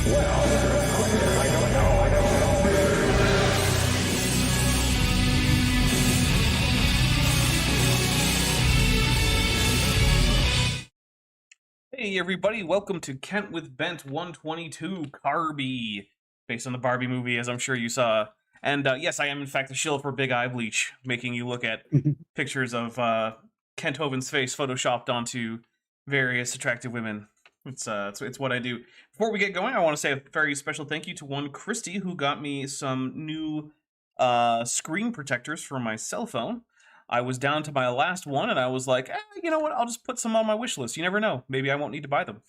Hey everybody, welcome to Kent with Bent 122 Karbie, based on the Barbie movie, as I'm sure you saw. And yes, I am in fact the shill for Big Eye Bleach, making you look at pictures of Kent Hovind's face photoshopped onto various attractive women. It's what I do. Before we get going, I want to say a very special thank you to one Christy who got me some new screen protectors for my cell phone. I was down to my last one, and I was like, you know what, I'll just put some on my wish list. You never know. Maybe I won't need to buy them.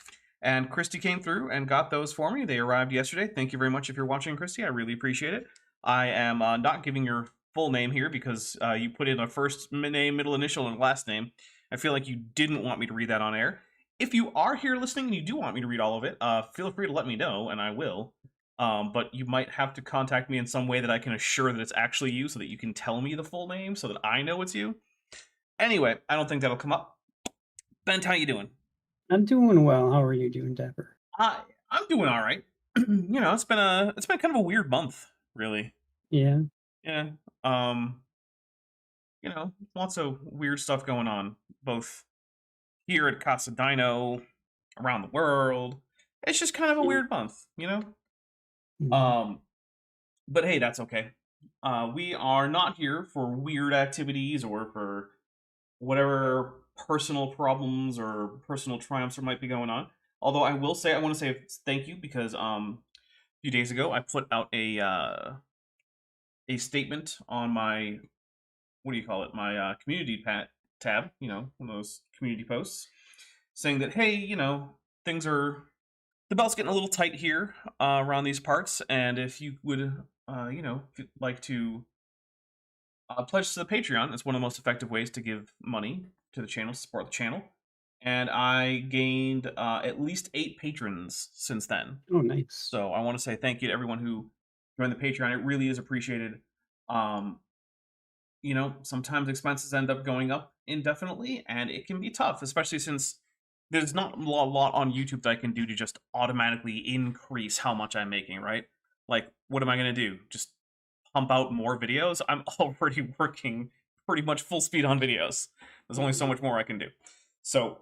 And Christy came through and got those for me. They arrived yesterday. Thank you very much if you're watching, Christy. I really appreciate it. I am not giving your full name here because you put in a first name, middle initial, and last name. I feel like you didn't want me to read that on air. If you are here listening and you do want me to read all of it, feel free to let me know, and I will. But you might have to contact me in some way that I can assure that it's actually you so that you can tell me the full name so that I know it's you. Anyway, I don't think that'll come up. Bent, how you doing? I'm doing well. How are you doing, Dapper? I'm doing all right. You know, it's been kind of a weird month, really. Yeah. Yeah. You know, lots of weird stuff going on, both here at Casa Dino, around the world. It's just kind of a weird month, you know? But hey, that's okay. We are not here for weird activities or for whatever personal problems or personal triumphs there might be going on. Although I want to say thank you because a few days ago I put out a statement on my, what do you call it, my community tab, you know, one of those community posts, saying that, hey, you know, the belt's getting a little tight here around these parts, and if you would, you know, if you'd like to pledge to the Patreon, it's one of the most effective ways to give money to the channel, support the channel. And I gained at least 8 patrons since then. Oh, nice. So I want to say thank you to everyone who joined the Patreon. It really is appreciated. You know, sometimes expenses end up going up indefinitely, and it can be tough, especially since there's not a lot on YouTube that I can do to just automatically increase how much I'm making, right? Like, what am I going to do? Just pump out more videos? I'm already working pretty much full speed on videos. There's only so much more I can do. So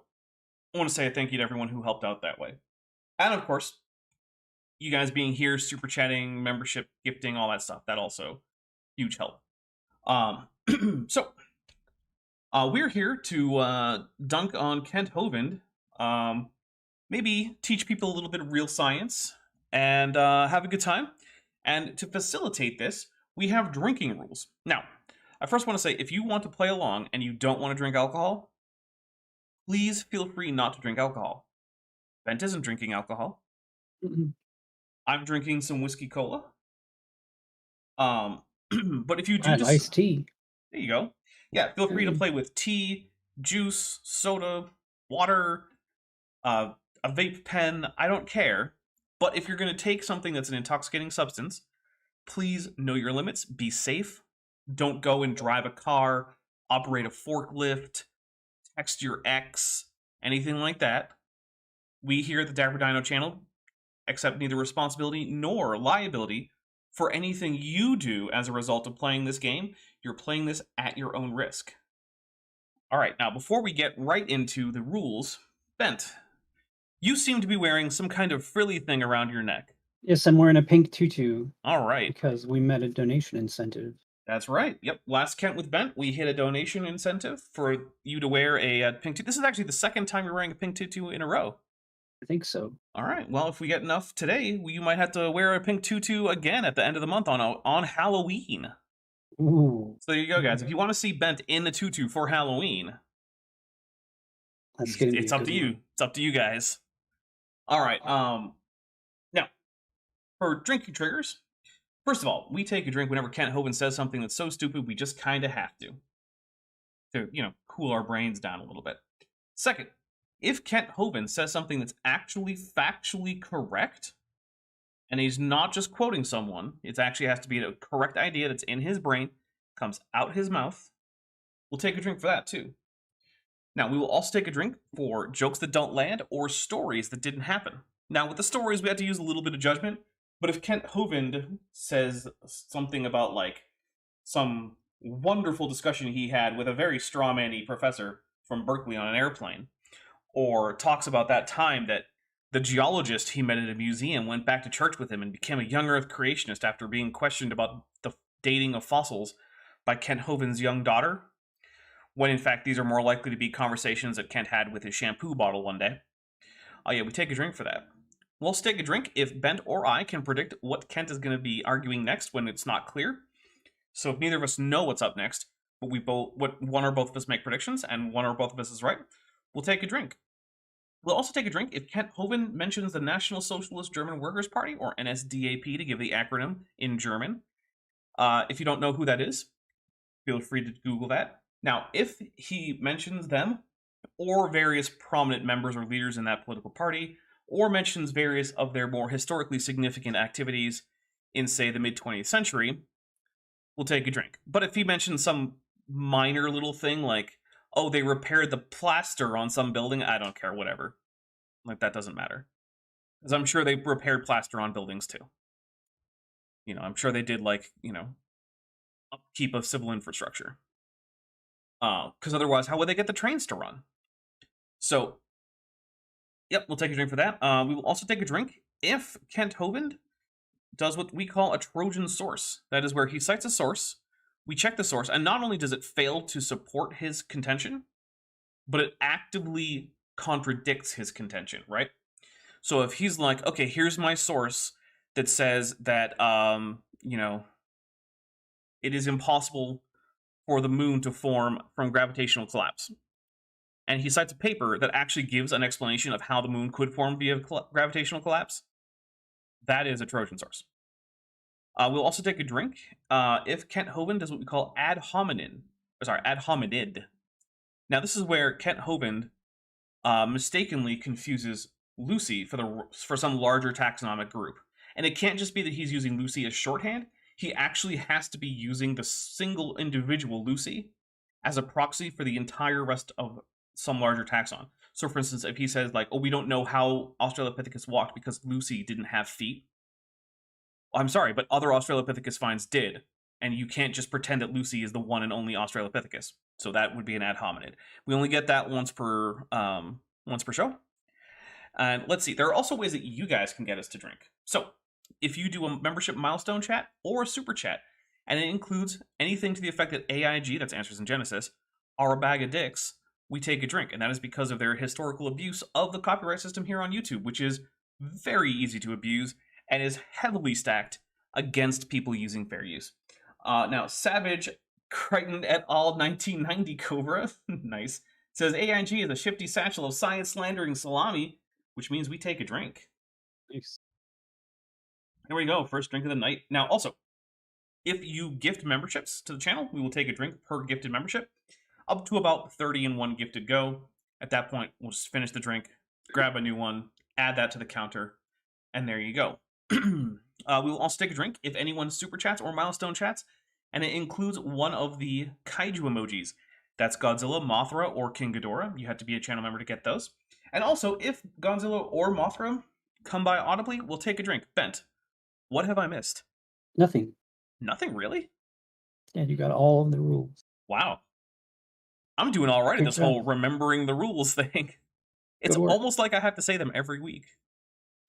I want to say a thank you to everyone who helped out that way. And of course, you guys being here, super chatting, membership, gifting, all that stuff, that also huge help. So we're here to dunk on Kent Hovind, maybe teach people a little bit of real science, and have a good time. And to facilitate this, we have drinking rules. Now, I first want to say, if you want to play along and you don't want to drink alcohol, please feel free not to drink alcohol. Bent isn't drinking alcohol. I'm drinking some whiskey cola. But if you do just iced tea. There you go. Yeah, feel free to play with tea, juice, soda, water, a vape pen. I don't care. But if you're going to take something that's an intoxicating substance, please know your limits. Be safe. Don't go and drive a car, operate a forklift, text your ex, anything like that. We here at the Dapper Dino channel accept neither responsibility nor liability for anything you do as a result of playing this game. You're playing this at your own risk. All right, now before we get right into the rules, Bent, you seem to be wearing some kind of frilly thing around your neck. Yes, I'm wearing a pink tutu. All right. Because we met a donation incentive. That's right. Yep. Last Kent with Bent, we hit a donation incentive for you to wear a pink tutu. This is actually the second time you're wearing a pink tutu in a row. I think so. All right. Well, if we get enough today, you might have to wear a pink tutu again at the end of the month on Halloween. Ooh. So there you go, guys. If you want to see Bent in the tutu for Halloween, it's up to you. It's up to you guys. All right. Now, for drinking triggers, first of all, we take a drink whenever Kent Hovind says something that's so stupid we just kind of have to, you know, cool our brains down a little bit. Second, if Kent Hovind says something that's actually factually correct, and he's not just quoting someone, it actually has to be a correct idea that's in his brain, comes out his mouth, we'll take a drink for that too. Now, we will also take a drink for jokes that don't land or stories that didn't happen. Now, with the stories, we had to use a little bit of judgment, but if Kent Hovind says something about, like, some wonderful discussion he had with a very strawman-y professor from Berkeley on an airplane, or talks about that time that the geologist he met at a museum went back to church with him and became a young Earth creationist after being questioned about the dating of fossils by Kent Hovind's young daughter, when in fact these are more likely to be conversations that Kent had with his shampoo bottle one day. Oh yeah, we take a drink for that. We'll also take a drink if Bent or I can predict what Kent is going to be arguing next when it's not clear. So if neither of us know what's up next, but one or both of us make predictions and one or both of us is right, we'll take a drink. We'll also take a drink if Kent Hovind mentions the National Socialist German Workers' Party, or NSDAP to give the acronym in German. If you don't know who that is, feel free to Google that. Now, if he mentions them, or various prominent members or leaders in that political party, or mentions various of their more historically significant activities in, say, the mid-20th century, we'll take a drink. But if he mentions some minor little thing like, oh, they repaired the plaster on some building, I don't care, whatever. Like, that doesn't matter. Because I'm sure they repaired plaster on buildings too. You know, I'm sure they did, like, upkeep of civil infrastructure. Because otherwise, how would they get the trains to run? So, yep, we'll take a drink for that. We will also take a drink if Kent Hovind does what we call a Trojan source. That is where he cites a source, we check the source, and not only does it fail to support his contention, but it actively contradicts his contention, right? So if he's like, okay, here's my source that says that, it is impossible for the moon to form from gravitational collapse, and he cites a paper that actually gives an explanation of how the moon could form via gravitational collapse, that is a Trojan source. We'll also take a drink if Kent Hovind does what we call ad hominid. Now, this is where Kent Hovind mistakenly confuses Lucy for some larger taxonomic group. And it can't just be that he's using Lucy as shorthand. He actually has to be using the single individual Lucy as a proxy for the entire rest of some larger taxon. So, for instance, if he says, like, oh, we don't know how Australopithecus walked because Lucy didn't have feet. I'm sorry, but other Australopithecus finds did. And you can't just pretend that Lucy is the one and only Australopithecus. So that would be an ad hominid. We only get that once per show. And let's see, there are also ways that you guys can get us to drink. So if you do a membership milestone chat or a super chat, and it includes anything to the effect that AIG, that's Answers in Genesis, are a bag of dicks, we take a drink. And that is because of their historical abuse of the copyright system here on YouTube, which is very easy to abuse and is heavily stacked against people using fair use. Now, Savage Crichton et al. 1990 Cobra, nice, says AIG is a shifty satchel of science-slandering salami, which means we take a drink. Nice. There we go, first drink of the night. Now, also, if you gift memberships to the channel, we will take a drink per gifted membership, up to about 30 in one gifted go. At that point, we'll just finish the drink, grab a new one, add that to the counter, and there you go. We will also take a drink if anyone super chats or milestone chats, and it includes one of the kaiju emojis. That's Godzilla, Mothra, or King Ghidorah. You have to be a channel member to get those. And also, if Godzilla or Mothra come by audibly, we'll take a drink. Bent, what have I missed? Nothing. Nothing, really? Yeah, you got all of the rules. Wow. I'm doing all right at this whole remembering the rules thing. It's almost like I have to say them every week.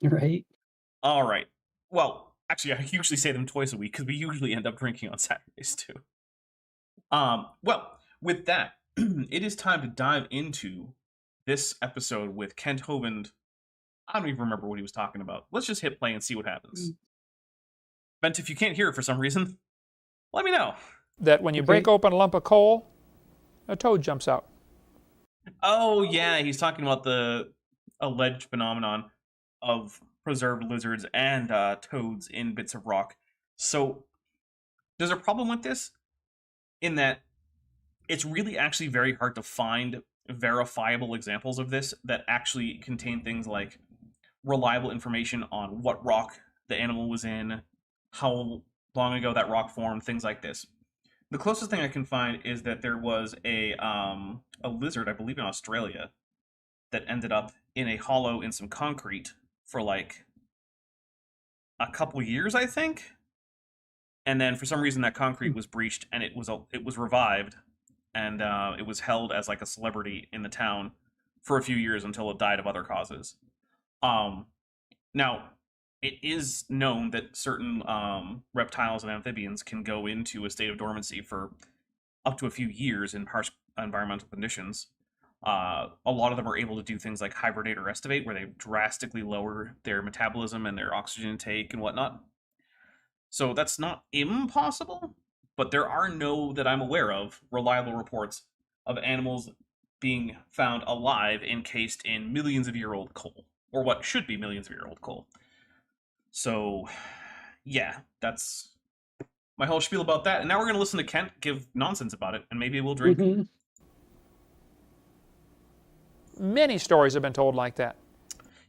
Right? All right. Well, actually, I usually say them twice a week because we usually end up drinking on Saturdays too. Well, with that, it is time to dive into this episode with Kent Hovind. I don't even remember what he was talking about. Let's just hit play and see what happens. Bent, if you can't hear it for some reason, let me know. That when you break open a lump of coal, a toad jumps out. Oh, yeah, he's talking about the alleged phenomenon of preserved lizards and toads in bits of rock. So, there's a problem with this in that it's really actually very hard to find verifiable examples of this that actually contain things like reliable information on what rock the animal was in, how long ago that rock formed, things like this. The closest thing I can find is that there was a lizard, I believe in Australia, that ended up in a hollow in some concrete for like a couple years, I think. And then for some reason that concrete was breached and it was revived, and it was held as like a celebrity in the town for a few years until it died of other causes. Now, it is known that certain reptiles and amphibians can go into a state of dormancy for up to a few years in harsh environmental conditions. A lot of them are able to do things like hibernate or estivate, where they drastically lower their metabolism and their oxygen intake and whatnot. So that's not impossible, but there are no, that I'm aware of, reliable reports of animals being found alive encased in millions of year old coal, or what should be millions of year old coal. So, yeah, that's my whole spiel about that. And now we're going to listen to Kent give nonsense about it, and maybe we'll drink. Mm-hmm. Many stories have been told like that.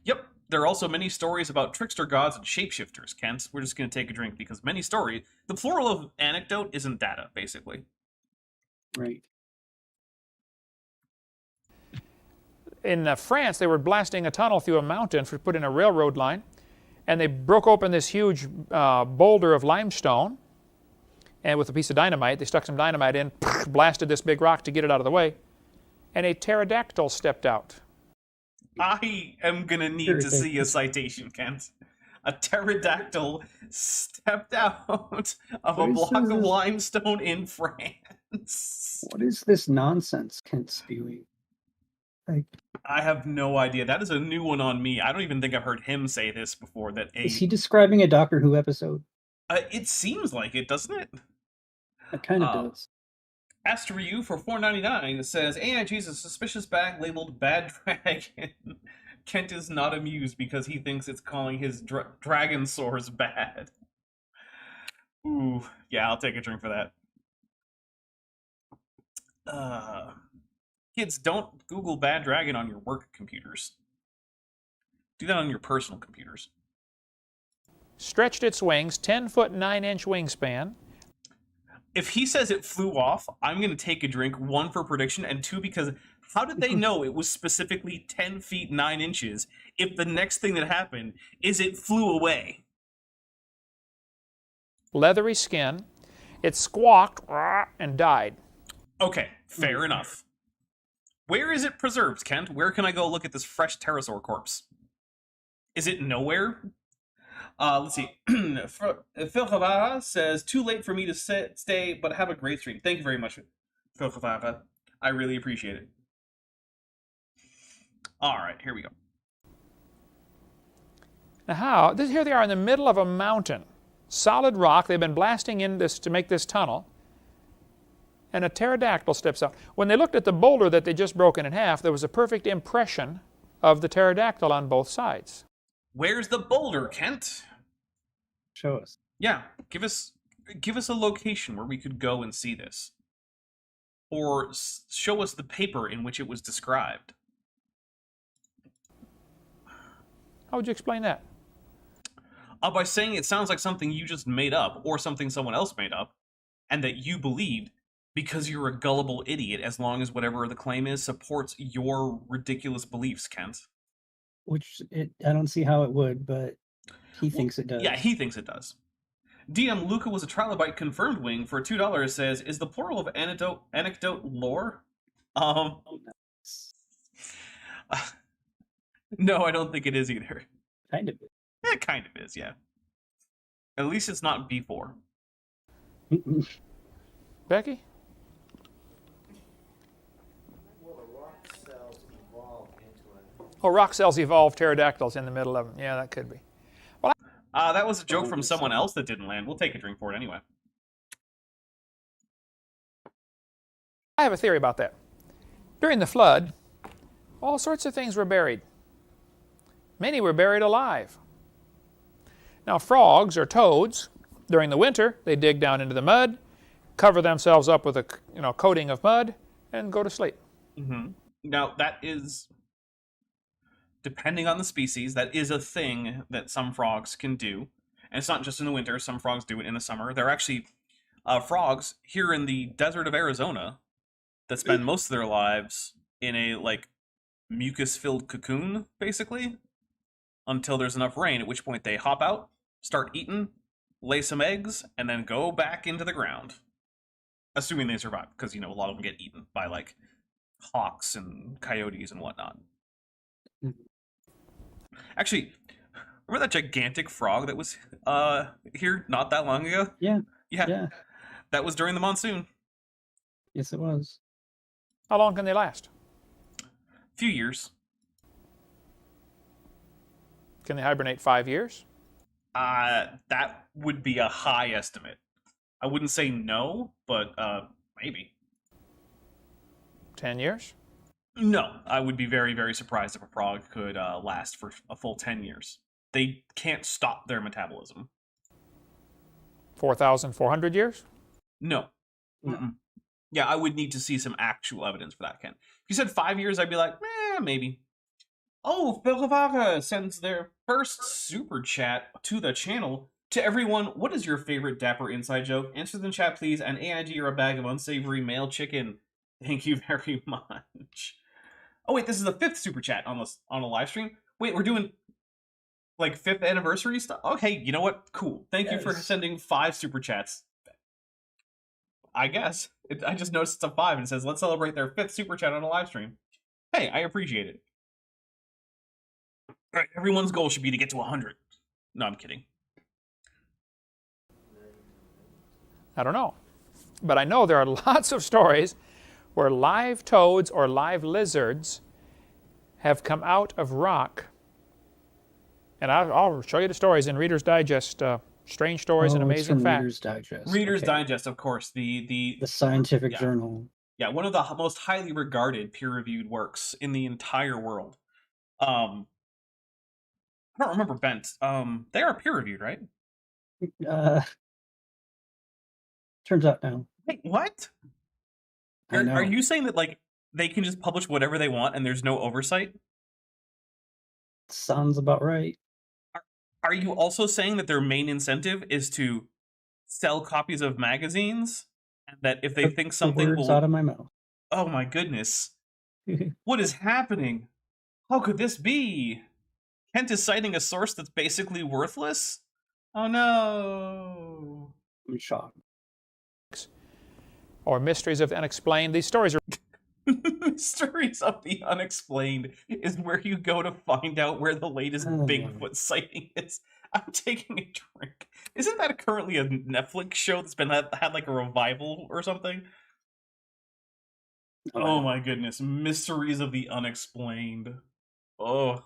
Yep. There are also many stories about trickster gods and shapeshifters, Kent. We're just going to take a drink because many stories... The plural of anecdote isn't data, basically. Right. In France, they were blasting a tunnel through a mountain to put in a railroad line, and they broke open this huge boulder of limestone, and with a piece of dynamite, they stuck some dynamite in, blasted this big rock to get it out of the way, and a pterodactyl stepped out. I am going to need to see a citation, Kent. A pterodactyl stepped out of a block of limestone in France. What is this nonsense Kent's spewing? Like, I have no idea. That is a new one on me. I don't even think I've heard him say this before. Is he describing a Doctor Who episode? It seems like it, doesn't it? It kind of does. Asked Ryu for $4.99. It says, AIG's a suspicious bag labeled Bad Dragon. Kent is not amused because he thinks it's calling his dragon sores bad. Ooh, yeah, I'll take a drink for that. Kids, don't Google Bad Dragon on your work computers. Do that on your personal computers. Stretched its wings, 10-foot 9-inch wingspan. If he says it flew off, I'm going to take a drink, 1 for prediction, and 2 because how did they know it was specifically 10 feet 9 inches if the next thing that happened is it flew away? Leathery skin. It squawked and died. Okay, fair enough. Where is it preserved, Kent? Where can I go look at this fresh pterosaur corpse? Is it nowhere? Let's see. Phil Javara says, too late for me to stay, but have a great stream. Thank you very much, Phil Javara. I really appreciate it. All right, here we go. Now here they are in the middle of a mountain. Solid rock. They've been blasting in this to make this tunnel. And a pterodactyl steps out. When they looked at the boulder that they just broken in half, there was a perfect impression of the pterodactyl on both sides. Where's the boulder, Kent? Show us. Yeah, give us a location where we could go and see this. Or show us the paper in which it was described. How would you explain that? By saying it sounds like something you just made up, or something someone else made up, and that you believed because you're a gullible idiot as long as whatever the claim is supports your ridiculous beliefs, Kent. I don't see how it would, but he thinks it does. Yeah, he thinks it does. DM Luca was a trilobite confirmed wing for $2 says, is the plural of anecdote lore? No, I don't think it is either. Kind of. It kind of is, yeah. At least it's not B4. Becky? Oh, rock cells evolve pterodactyls in the middle of them. Yeah, that could be. Well, that was a joke from someone else that didn't land. We'll take a drink for it anyway. I have a theory about that. During the flood, all sorts of things were buried. Many were buried alive. Now, frogs or toads, during the winter, they dig down into the mud, cover themselves up with a coating of mud, and go to sleep. Mm-hmm. Now, that is, depending on the species, that is a thing that some frogs can do. And it's not just in the winter. Some frogs do it in the summer. There are actually frogs here in the desert of Arizona that spend most of their lives in a, mucus-filled cocoon, basically. until there's enough rain, at which point they hop out, start eating, lay some eggs, and then go back into the ground. Assuming they survive, because, a lot of them get eaten by, like, hawks and coyotes and whatnot. Actually, remember that gigantic frog that was here not that long ago? Yeah. Yeah. That was during the monsoon. Yes, it was. How long can they last? Few years. Can they hibernate 5 years? That would be a high estimate. I wouldn't say no, but maybe. 10 years? No, I would be very, very surprised if a frog could last for a full 10 years. They can't stop their metabolism. 4,400 years? No. Mm-mm. Yeah, I would need to see some actual evidence for that, Ken. If you said 5 years, I'd be like, maybe. Oh, Belvaka sends their first super chat to the channel. To everyone, what is your favorite Dapper inside joke? Answer in the chat, please. And AIG or a bag of unsavory male chicken. Thank you very much. Oh wait, this is the 5th super chat on a live stream. Wait, we're doing like 5th anniversary stuff. Okay, you know what? Cool. Thank you for sending 5 super chats. I guess I just noticed it's a 5 and it says let's celebrate their 5th super chat on a live stream. Hey, I appreciate it. All right, everyone's goal should be to get to 100. No, I'm kidding. I don't know. But I know there are lots of stories where live toads or live lizards have come out of rock. And I'll show you the stories in Reader's Digest, Strange Stories and Amazing Facts. Reader's Digest. Reader's Digest, of course. The scientific journal. Yeah, one of the most highly regarded peer-reviewed works in the entire world. I don't remember, Bent. They are peer-reviewed, right? Turns out no. Wait, what? Are you saying that, like, they can just publish whatever they want and there's no oversight? Sounds about right. Are you also saying that their main incentive is to sell copies of magazines? And that if they think something words out of my mouth. Oh my goodness. What is happening? How could this be? Kent is citing a source that's basically worthless? Oh no. I'm shocked. Or Mysteries of the Unexplained. These stories are... Mysteries of the Unexplained is where you go to find out where the latest Bigfoot sighting is. I'm taking a drink. Isn't that currently a Netflix show that's been had like a revival or something? Oh my goodness. Mysteries of the Unexplained. Oh.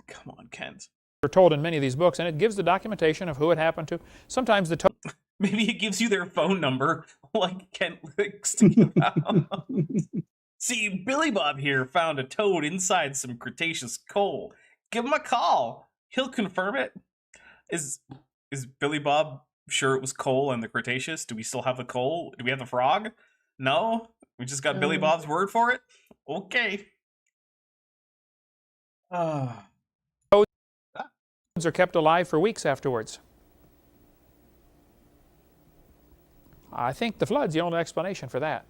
Come on, Kent. Are told in many of these books, and it gives the documentation of who it happened to. Sometimes the maybe it gives you their phone number, like Kent likes to give out. See, Billy Bob here found a toad inside some Cretaceous coal. Give him a call. He'll confirm it. Is Billy Bob sure it was coal and the Cretaceous? Do we still have the coal? Do we have the frog? No? We just got Billy Bob's word for it? Okay. Toads are kept alive for weeks afterwards. I think the flood's the only explanation for that.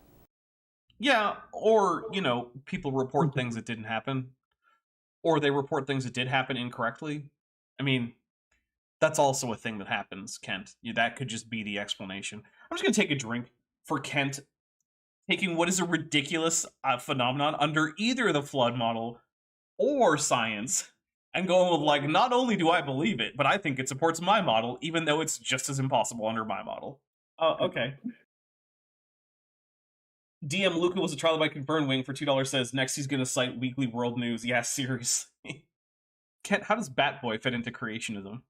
Yeah, or, people report things that didn't happen. Or they report things that did happen incorrectly. I mean, that's also a thing that happens, Kent. That could just be the explanation. I'm just going to take a drink for Kent taking what is a ridiculous phenomenon under either the flood model or science and going with, like, not only do I believe it, but I think it supports my model, even though it's just as impossible under my model. Okay. DM Luca was a trial by confirmed wing for $2 says next he's gonna cite Weekly World News. Yeah, seriously. Kent, how does Batboy fit into creationism?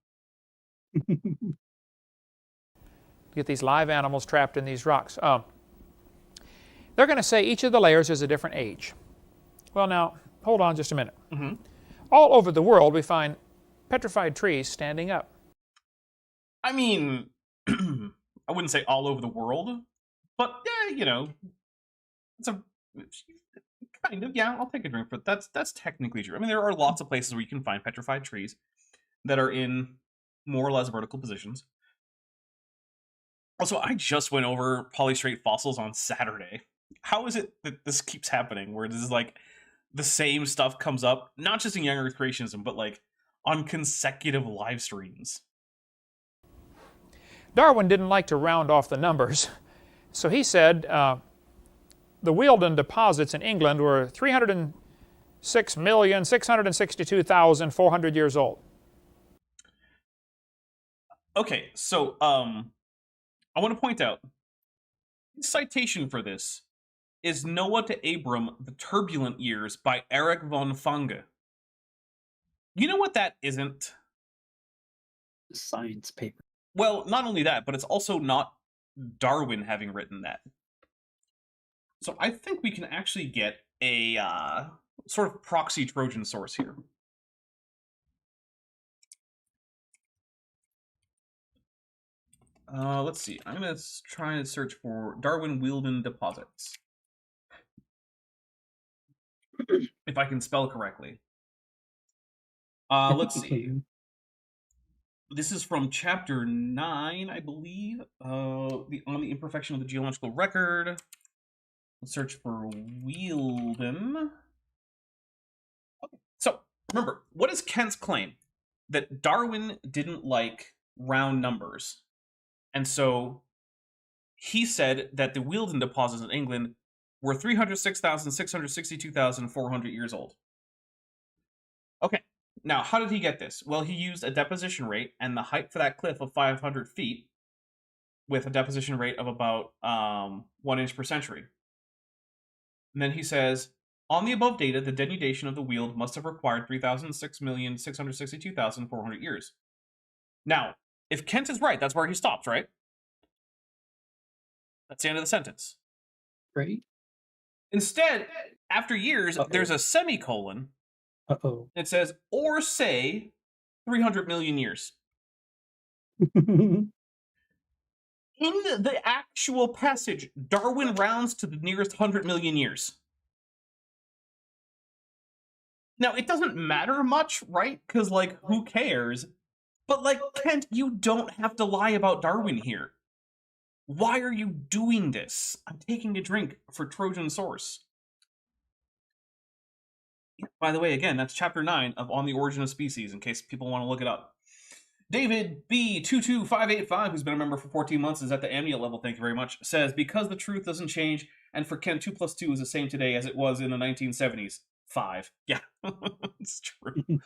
Get these live animals trapped in these rocks. They're going to say each of the layers is a different age. Well, now, hold on just a minute. Mm-hmm. All over the world, we find petrified trees standing up. I mean, I wouldn't say all over the world, but yeah, it's a kind of, yeah, I'll take a drink, but that's technically true. I mean, there are lots of places where you can find petrified trees that are in more or less vertical positions. Also, I just went over Polystrate fossils on Saturday. How is it that this keeps happening, where this is like the same stuff comes up, not just in Young Earth Creationism, but like on consecutive live streams. Darwin didn't like to round off the numbers, so he said the Wealden deposits in England were 306,662,400 years old. Okay, so I want to point out, the citation for this is Noah to Abram, The Turbulent Years by Erich von Funge. You know what that isn't? Science paper. Well, not only that, but it's also not Darwin having written that. So I think we can actually get a sort of proxy Trojan source here. Let's see. I'm going to try and search for Darwin Wealden deposits. If I can spell correctly. Let's see. This is from chapter 9, I believe. On the imperfection of the geological record. Let's search for Wealden. Okay. So, remember, what is Kent's claim? That Darwin didn't like round numbers. And so, he said that the Wealden deposits in England were 306,662,400 years old. Okay, now how did he get this? Well, he used a deposition rate and the height for that cliff of 500 feet with a deposition rate of about 1 inch per century. And then he says, on the above data, the denudation of the Weald must have required 306,662,400 years. Now, if Kent is right, that's where he stops, right? That's the end of the sentence. Right. Instead, after years, there's a semicolon. It says, or say 300 million years. In the actual passage, Darwin rounds to the nearest 100 million years. Now, it doesn't matter much, right? Because, like, who cares? But, like, Kent, you don't have to lie about Darwin here. Why are you doing this? I'm taking a drink for Trojan Source. By the way, again, that's chapter 9 of On the Origin of Species, in case people want to look it up. David B22585, who's been a member for 14 months, is at the Amnia level, thank you very much, says, because the truth doesn't change, and for Kent, 2 plus 2 is the same today as it was in the 1970s. 5. Yeah, it's true.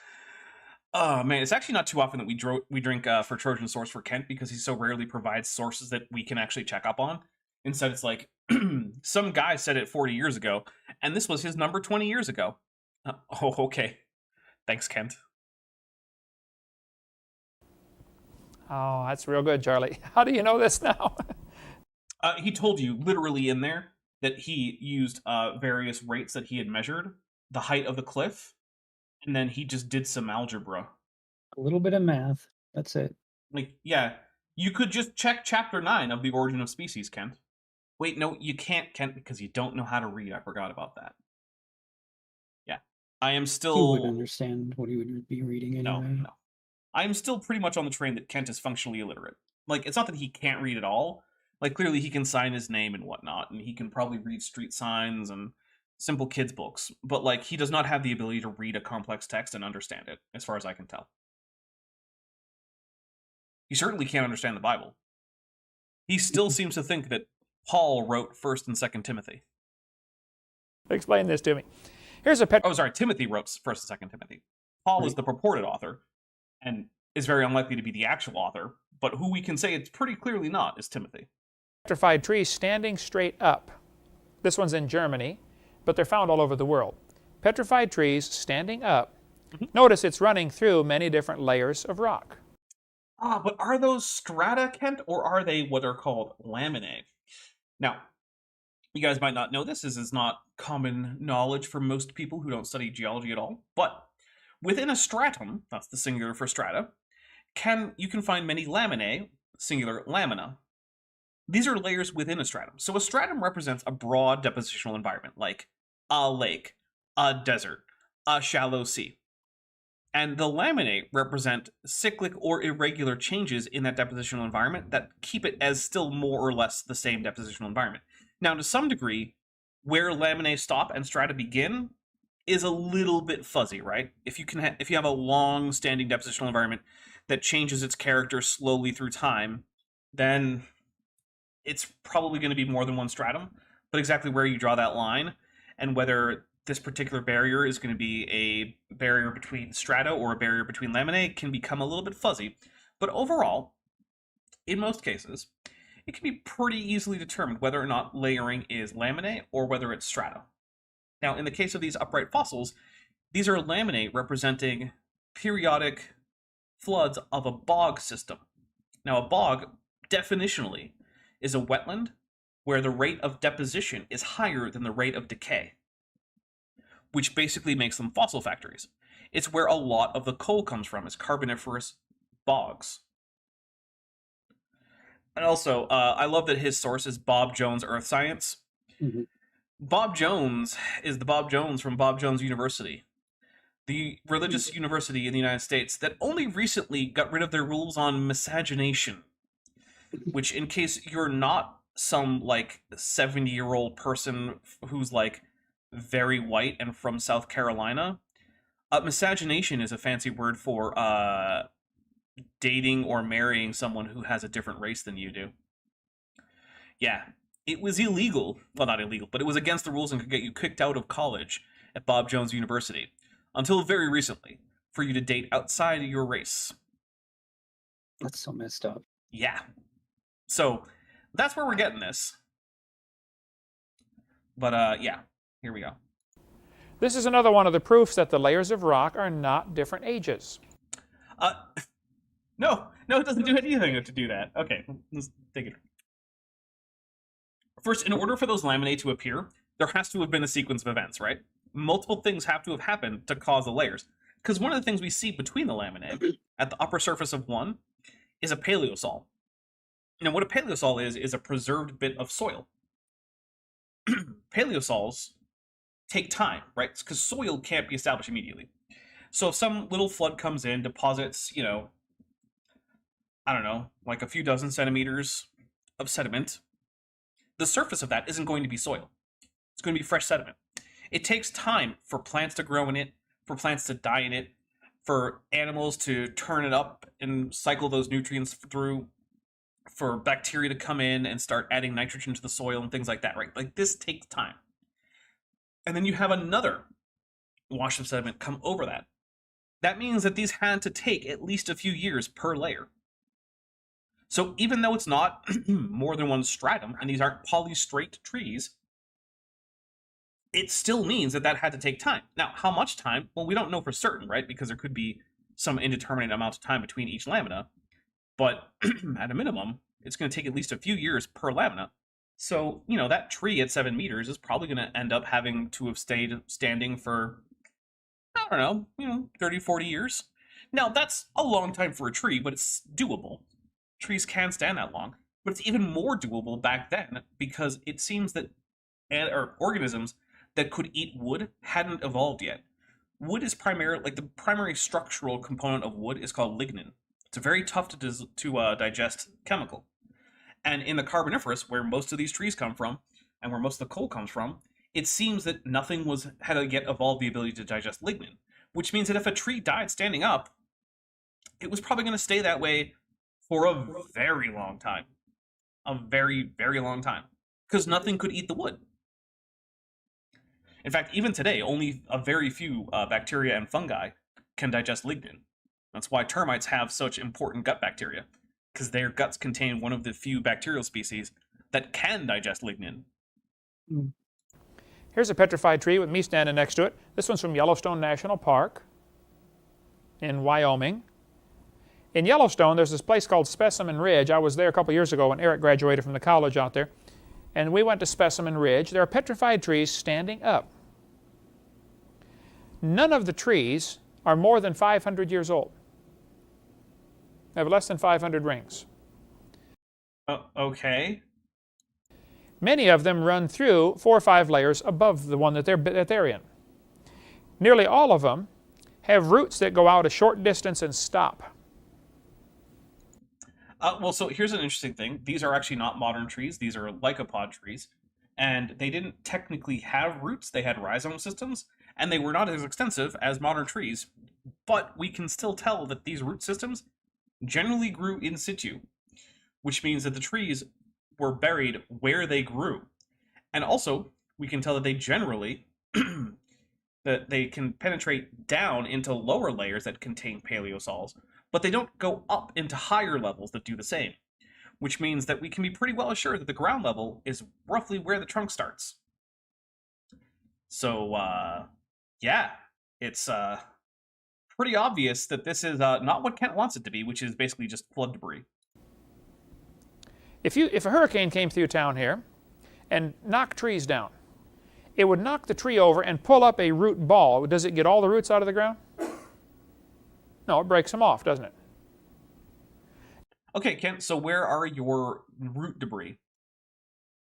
Oh, man, it's actually not too often that we drink for Trojan Source for Kent, because he so rarely provides sources that we can actually check up on. Instead, it's like, some guy said it 40 years ago, and this was his number 20 years ago. Oh, okay. Thanks, Kent. Oh, that's real good, Charlie. How do you know this now? He told you literally in there that he used various rates that he had measured, the height of the cliff, and then he just did some algebra. A little bit of math. That's it. Like, yeah, you could just check chapter 9 of The Origin of Species, Kent. Wait, no, you can't, Kent, because you don't know how to read. I forgot about that. Yeah, I am still... He would understand what he would be reading anyway. No. I'm still pretty much on the train that Kent is functionally illiterate. Like, it's not that he can't read at all. Like, clearly he can sign his name and whatnot, and he can probably read street signs and simple kids' books. But, like, he does not have the ability to read a complex text and understand it, as far as I can tell. He certainly can't understand the Bible. He still seems to think that Paul wrote 1st and 2nd Timothy. Explain this to me. Here's a Timothy wrote 1st and 2nd Timothy. Paul is the purported author, and is very unlikely to be the actual author, but who we can say it's pretty clearly not is Timothy. Petrified trees standing straight up. This one's in Germany, but they're found all over the world. Petrified trees standing up. Mm-hmm. Notice it's running through many different layers of rock. But are those strata, Kent, or are they what are called laminae? Now, you guys might not know this. This is not common knowledge for most people who don't study geology at all, but within a stratum, that's the singular for strata, you can find many laminae, singular lamina. These are layers within a stratum. So a stratum represents a broad depositional environment, like a lake, a desert, a shallow sea. And the laminae represent cyclic or irregular changes in that depositional environment that keep it as still more or less the same depositional environment. Now, to some degree, where laminae stop and strata begin is a little bit fuzzy, right? If you have a long-standing depositional environment that changes its character slowly through time, then it's probably going to be more than one stratum. But exactly where you draw that line and whether this particular barrier is going to be a barrier between strata or a barrier between laminae can become a little bit fuzzy. But overall, in most cases, it can be pretty easily determined whether or not layering is laminae or whether it's strata. Now, in the case of these upright fossils, these are laminae representing periodic floods of a bog system. Now, a bog, definitionally, is a wetland where the rate of deposition is higher than the rate of decay, which basically makes them fossil factories. It's where a lot of the coal comes from, is carboniferous bogs. And also, I love that his source is Bob Jones Earth Science. Mm-hmm. Bob Jones is the Bob Jones from Bob Jones University, the religious university in the United States that only recently got rid of their rules on miscegenation, which, in case you're not some, like, 70-year-old person who's, like, very white and from South Carolina, miscegenation is a fancy word for dating or marrying someone who has a different race than you do. Yeah, it was illegal. Well, not illegal, but it was against the rules and could get you kicked out of college at Bob Jones University until very recently for you to date outside of your race. That's so messed up. Yeah. So that's where we're getting this. But yeah, here we go. This is another one of the proofs that the layers of rock are not different ages. No, it doesn't do anything to do that. Okay, let's take it. First, in order for those laminae to appear, there has to have been a sequence of events, right? Multiple things have to have happened to cause the layers. Because one of the things we see between the laminae, at the upper surface of one, is a paleosol. Now, what a paleosol is a preserved bit of soil. Paleosols take time, right? Because soil can't be established immediately. So if some little flood comes in, deposits, I don't know, like a few dozen centimeters of sediment, the surface of that isn't going to be soil. It's going to be fresh sediment. It takes time for plants to grow in it, for plants to die in it, for animals to turn it up and cycle those nutrients through, for bacteria to come in and start adding nitrogen to the soil and things like that, right? Like, this takes time. And then you have another wash of sediment come over that. That means that these had to take at least a few years per layer. So even though it's not more than one stratum, and these aren't polystrate trees, it still means that had to take time. Now, how much time? Well, we don't know for certain, right? Because there could be some indeterminate amount of time between each lamina. But at a minimum, it's going to take at least a few years per lamina. So, that tree at 7 meters is probably going to end up having to have stayed standing for, I don't know, 30, 40 years. Now, that's a long time for a tree, but it's doable. Trees can stand that long. But it's even more doable back then because it seems that organisms that could eat wood hadn't evolved yet. Wood is the primary structural component of wood is called lignin. It's a very tough to digest chemical. And in the Carboniferous, where most of these trees come from, and where most of the coal comes from, it seems that nothing had yet evolved the ability to digest lignin. Which means that if a tree died standing up, it was probably going to stay that way for a very long time. A very, very long time. Because nothing could eat the wood. In fact, even today, only a very few bacteria and fungi can digest lignin. That's why termites have such important gut bacteria, because their guts contain one of the few bacterial species that can digest lignin. Here's a petrified tree with me standing next to it. This one's from Yellowstone National Park in Wyoming. In Yellowstone, there's this place called Specimen Ridge. I was there a couple years ago when Eric graduated from the college out there. And we went to Specimen Ridge. There are petrified trees standing up. None of the trees are more than 500 years old. They have less than 500 rings. Okay. Many of them run through 4 or 5 layers above the one that they're in. Nearly all of them have roots that go out a short distance and stop. Well, so here's an interesting thing. These are actually not modern trees. These are lycopod trees. And they didn't technically have roots. They had rhizome systems. and they were not as extensive as modern trees, but we can still tell that these root systems generally grew in situ, which means that the trees were buried where they grew. And also, we can tell that they generally that they can penetrate down into lower layers that contain paleosols, but they don't go up into higher levels that do the same, which means that we can be pretty well assured that the ground level is roughly where the trunk starts. So, yeah, it's pretty obvious that this is not what Kent wants it to be, which is basically just flood debris. If a hurricane came through town here and knocked trees down, it would knock the tree over and pull up a root ball. Does it get all the roots out of the ground? No, it breaks them off, doesn't it? Okay, Kent, so where are your root debris?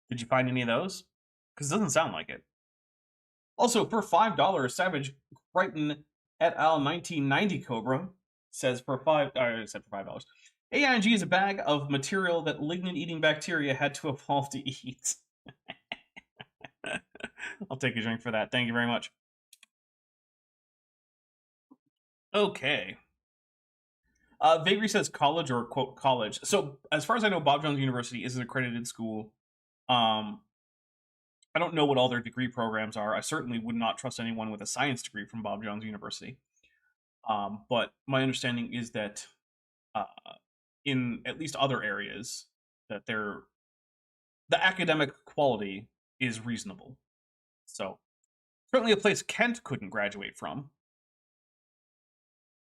Did you find any of those? Because it doesn't sound like it. Also, for $5, Savage Crichton et al. 1990 Cobra said for $5. AIG is a bag of material that lignin-eating bacteria had to evolve to eat. I'll take a drink for that. Thank you very much. Okay. Vagary says college or quote college. So as far as I know, Bob Jones University is an accredited school. I don't know what all their degree programs are. I certainly would not trust anyone with a science degree from Bob Jones University. But my understanding is that in at least other areas, that the academic quality is reasonable. So certainly a place Kent couldn't graduate from.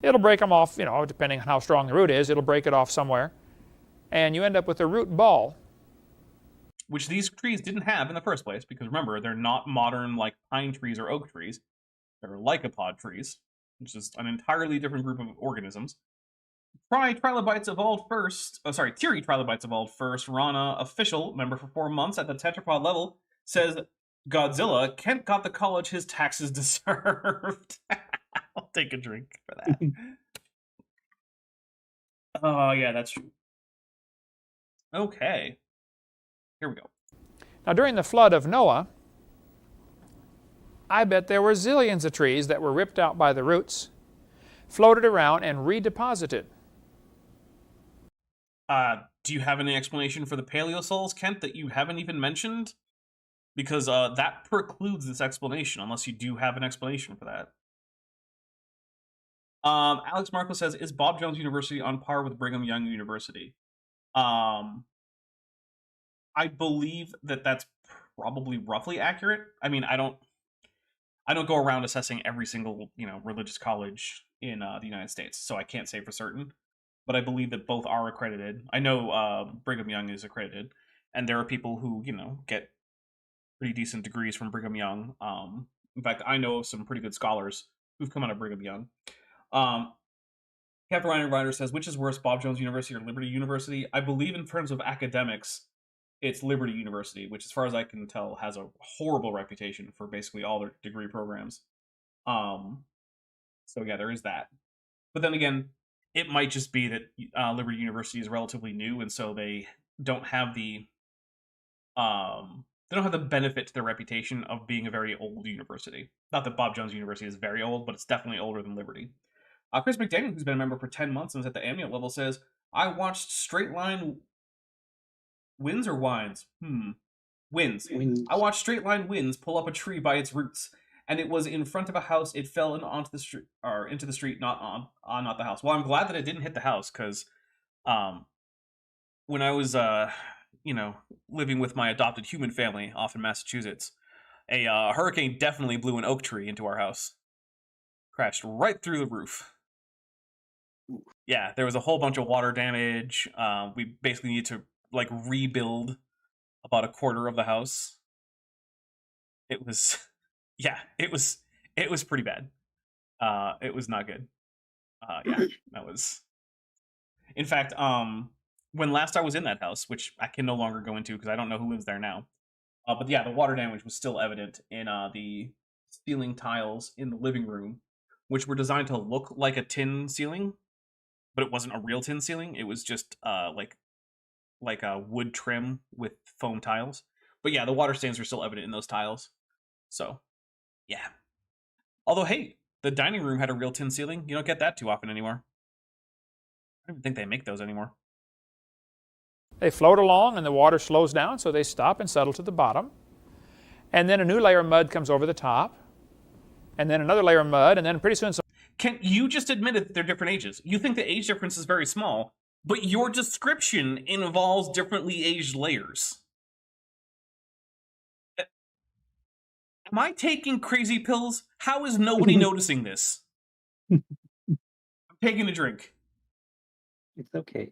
It'll break them off, depending on how strong the root is, it'll break it off somewhere. And you end up with a root ball. Which these trees didn't have in the first place, because remember, they're not modern like pine trees or oak trees. They're lycopod trees, which is an entirely different group of organisms. Theory trilobites evolved first. Rana, official member for 4 months at the tetrapod level, says Godzilla, Kent got the college his taxes deserved. I'll take a drink for that. Oh, yeah, that's true. Okay. Here we go. Now, during the flood of Noah, I bet there were zillions of trees that were ripped out by the roots, floated around, and redeposited. Do you have any explanation for the paleosols, Kent, that you haven't even mentioned? Because that precludes this explanation, unless you do have an explanation for that. Alex Marco says, is Bob Jones University on par with Brigham Young University? I believe that that's probably roughly accurate. I mean, I don't go around assessing every single, religious college in the United States, so I can't say for certain. But I believe that both are accredited. I know Brigham Young is accredited, and there are people who, get pretty decent degrees from Brigham Young. In fact, I know some pretty good scholars who've come out of Brigham Young. Captain Ryan Ryder says, which is worse, Bob Jones University or Liberty University? I believe in terms of academics, it's Liberty University, which as far as I can tell has a horrible reputation for basically all their degree programs. So yeah, there is that. But then again, it might just be that Liberty University is relatively new, and so they don't have the benefit to their reputation of being a very old university. Not that Bob Jones University is very old, but it's definitely older than Liberty. Chris McDaniel, who's been a member for 10 months and is at the Amnio level, says, I watched Straight Line Winds or Wines? Winds. I watched Straight Line Winds pull up a tree by its roots, and it was in front of a house. It fell onto the street, or into the street, not the house. Well, I'm glad that it didn't hit the house, because when I was living with my adopted human family off in Massachusetts, a hurricane definitely blew an oak tree into our house. Crashed right through the roof. Yeah, there was a whole bunch of water damage. We basically need to rebuild about a quarter of the house. It was, it was pretty bad. It was not good. That was. In fact, when last I was in that house, which I can no longer go into because I don't know who lives there now. But yeah, the water damage was still evident in the ceiling tiles in the living room, which were designed to look like a tin ceiling, but it wasn't a real tin ceiling. It was just like a wood trim with foam tiles. But yeah, the water stains are still evident in those tiles. So, yeah. Although, hey, the dining room had a real tin ceiling. You don't get that too often anymore. I don't even think they make those anymore. They float along and the water slows down, so they stop and settle to the bottom. And then a new layer of mud comes over the top. And then another layer of mud, and then pretty soon... Kent, you just admitted that they're different ages. You think the age difference is very small, but your description involves differently aged layers. Am I taking crazy pills? How is nobody noticing this? I'm taking a drink. It's okay.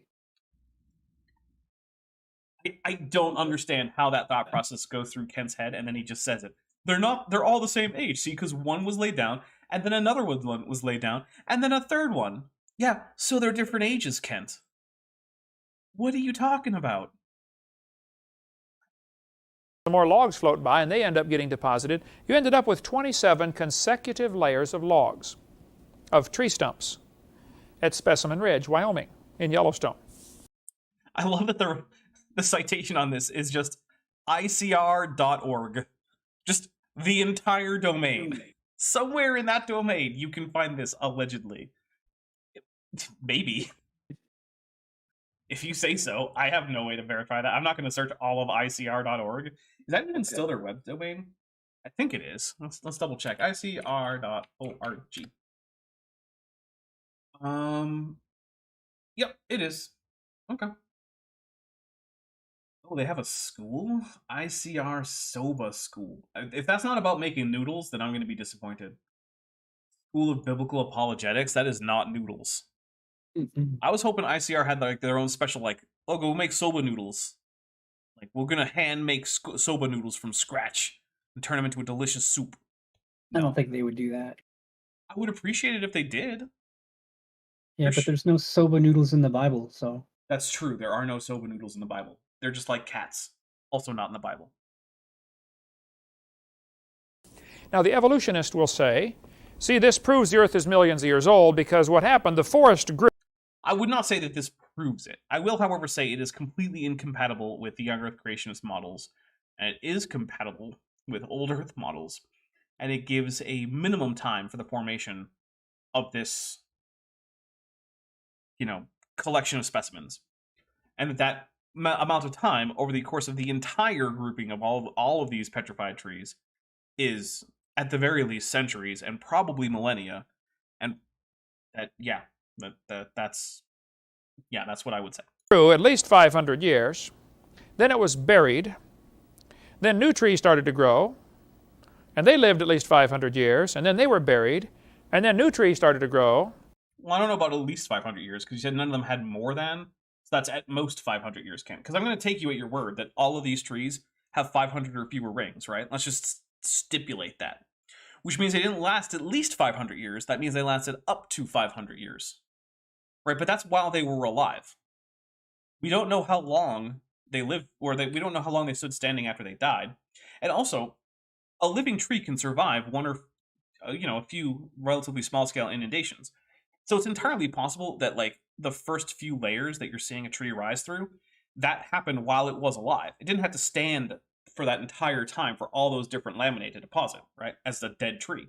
I don't understand how that thought process goes through Kent's head, and then he just says it. They're all the same age, see, because one was laid down, and then another one was laid down, and then a third one. Yeah, so they're different ages, Kent. What are you talking about? The more logs float by and they end up getting deposited. You ended up with 27 consecutive layers of logs, of tree stumps, at Specimen Ridge, Wyoming, in Yellowstone. I love that the citation on this is just icr.org. Just the entire domain. Somewhere in that domain, you can find this, allegedly. Maybe. If you say so, I have no way to verify that. I'm not going to search all of icr.org. Is that even still their web domain? I think it is. Let's double check. icr.org. Yep, it is. Okay. Oh, they have a school? ICR Soba School. If that's not about making noodles, then I'm going to be disappointed. School of Biblical Apologetics? That is not noodles. I was hoping ICR had like their own special, like, oh, we'll make soba noodles. Like, we're going to hand make soba noodles from scratch and turn them into a delicious soup. I don't think they would do that. I would appreciate it if they did. Yeah, but there's no soba noodles in the Bible, so... That's true. There are no soba noodles in the Bible. They're just like cats. Also not in the Bible. Now, the evolutionist will say, see, this proves the Earth is millions of years old because what happened, the forest grew. I would not say that this proves it. I will, however, say it is completely incompatible with the young Earth creationist models, and it is compatible with old Earth models, and it gives a minimum time for the formation of this, collection of specimens. And that amount of time over the course of the entire grouping of all of these petrified trees is, at the very least, centuries and probably millennia. And that's what I would say. Grew at least 500 years. Then it was buried. Then new trees started to grow. And they lived at least 500 years. And then they were buried. And then new trees started to grow. Well, I don't know about at least 500 years, because you said none of them had more than. So that's at most 500 years, Ken. Because I'm going to take you at your word that all of these trees have 500 or fewer rings, right? Let's just stipulate that. Which means they didn't last at least 500 years. That means they lasted up to 500 years. Right? But that's while they were alive. We don't know how long they lived, we don't know how long they stood standing after they died. And also, a living tree can survive one or, a few relatively small-scale inundations. So it's entirely possible that, like, the first few layers that you're seeing a tree rise through, that happened while it was alive. It didn't have to stand for that entire time for all those different laminae to deposit, right, as a dead tree.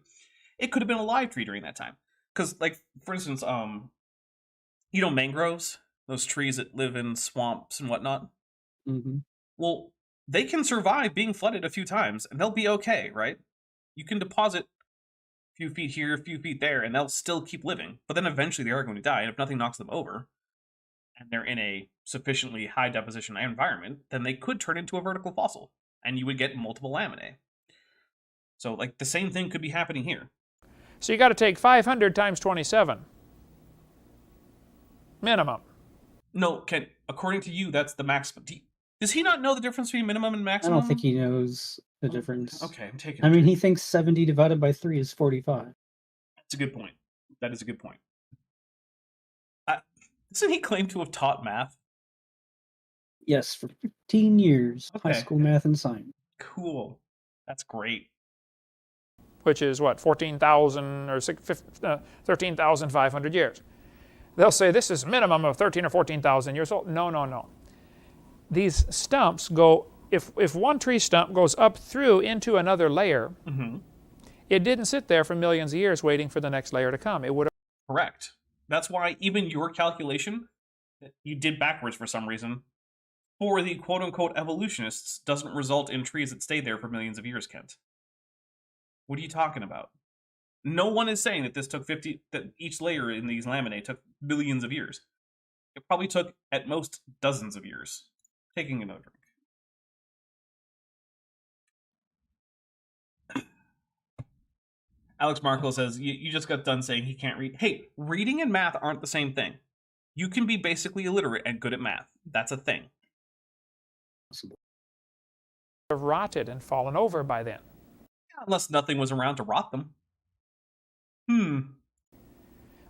It could have been a live tree during that time. Because, like, for instance, mangroves, those trees that live in swamps and whatnot? Mm-hmm. Well, they can survive being flooded a few times, and they'll be okay, right? You can deposit few feet here, a few feet there, and they'll still keep living. But then eventually they are going to die, and if nothing knocks them over, and they're in a sufficiently high deposition environment, then they could turn into a vertical fossil, and you would get multiple laminae. So, like, the same thing could be happening here. So you got to take 500 times 27. Minimum. No, Ken, according to you, that's the maximum. Does he not know the difference between minimum and maximum? I don't think he knows the difference. Okay, I'm taking I mean, he thinks 70 divided by 3 is 45. That's a good point. That is a good point. Doesn't he claim to have taught math? Yes, for 15 years. Okay. High school math and science. Cool. That's great. Which is what, 14,000 or 13,500 years. They'll say this is minimum of 13 or 14,000 years old. No. These stumps go, if one tree stump goes up through into another layer, mm-hmm. It didn't sit there for millions of years waiting for the next layer to come. It would have. Correct. That's why even your calculation that you did backwards for some reason for the quote-unquote evolutionists doesn't result in trees that stay there for millions of years, Kent. What are you talking about? No one is saying that this took that each layer in these laminae took billions of years. It probably took, at most, dozens of years. Taking another drink. Alex Markle says, you just got done saying he can't read. Hey, reading and math aren't the same thing. You can be basically illiterate and good at math. That's a thing. Have rotted and fallen over by then. Unless nothing was around to rot them.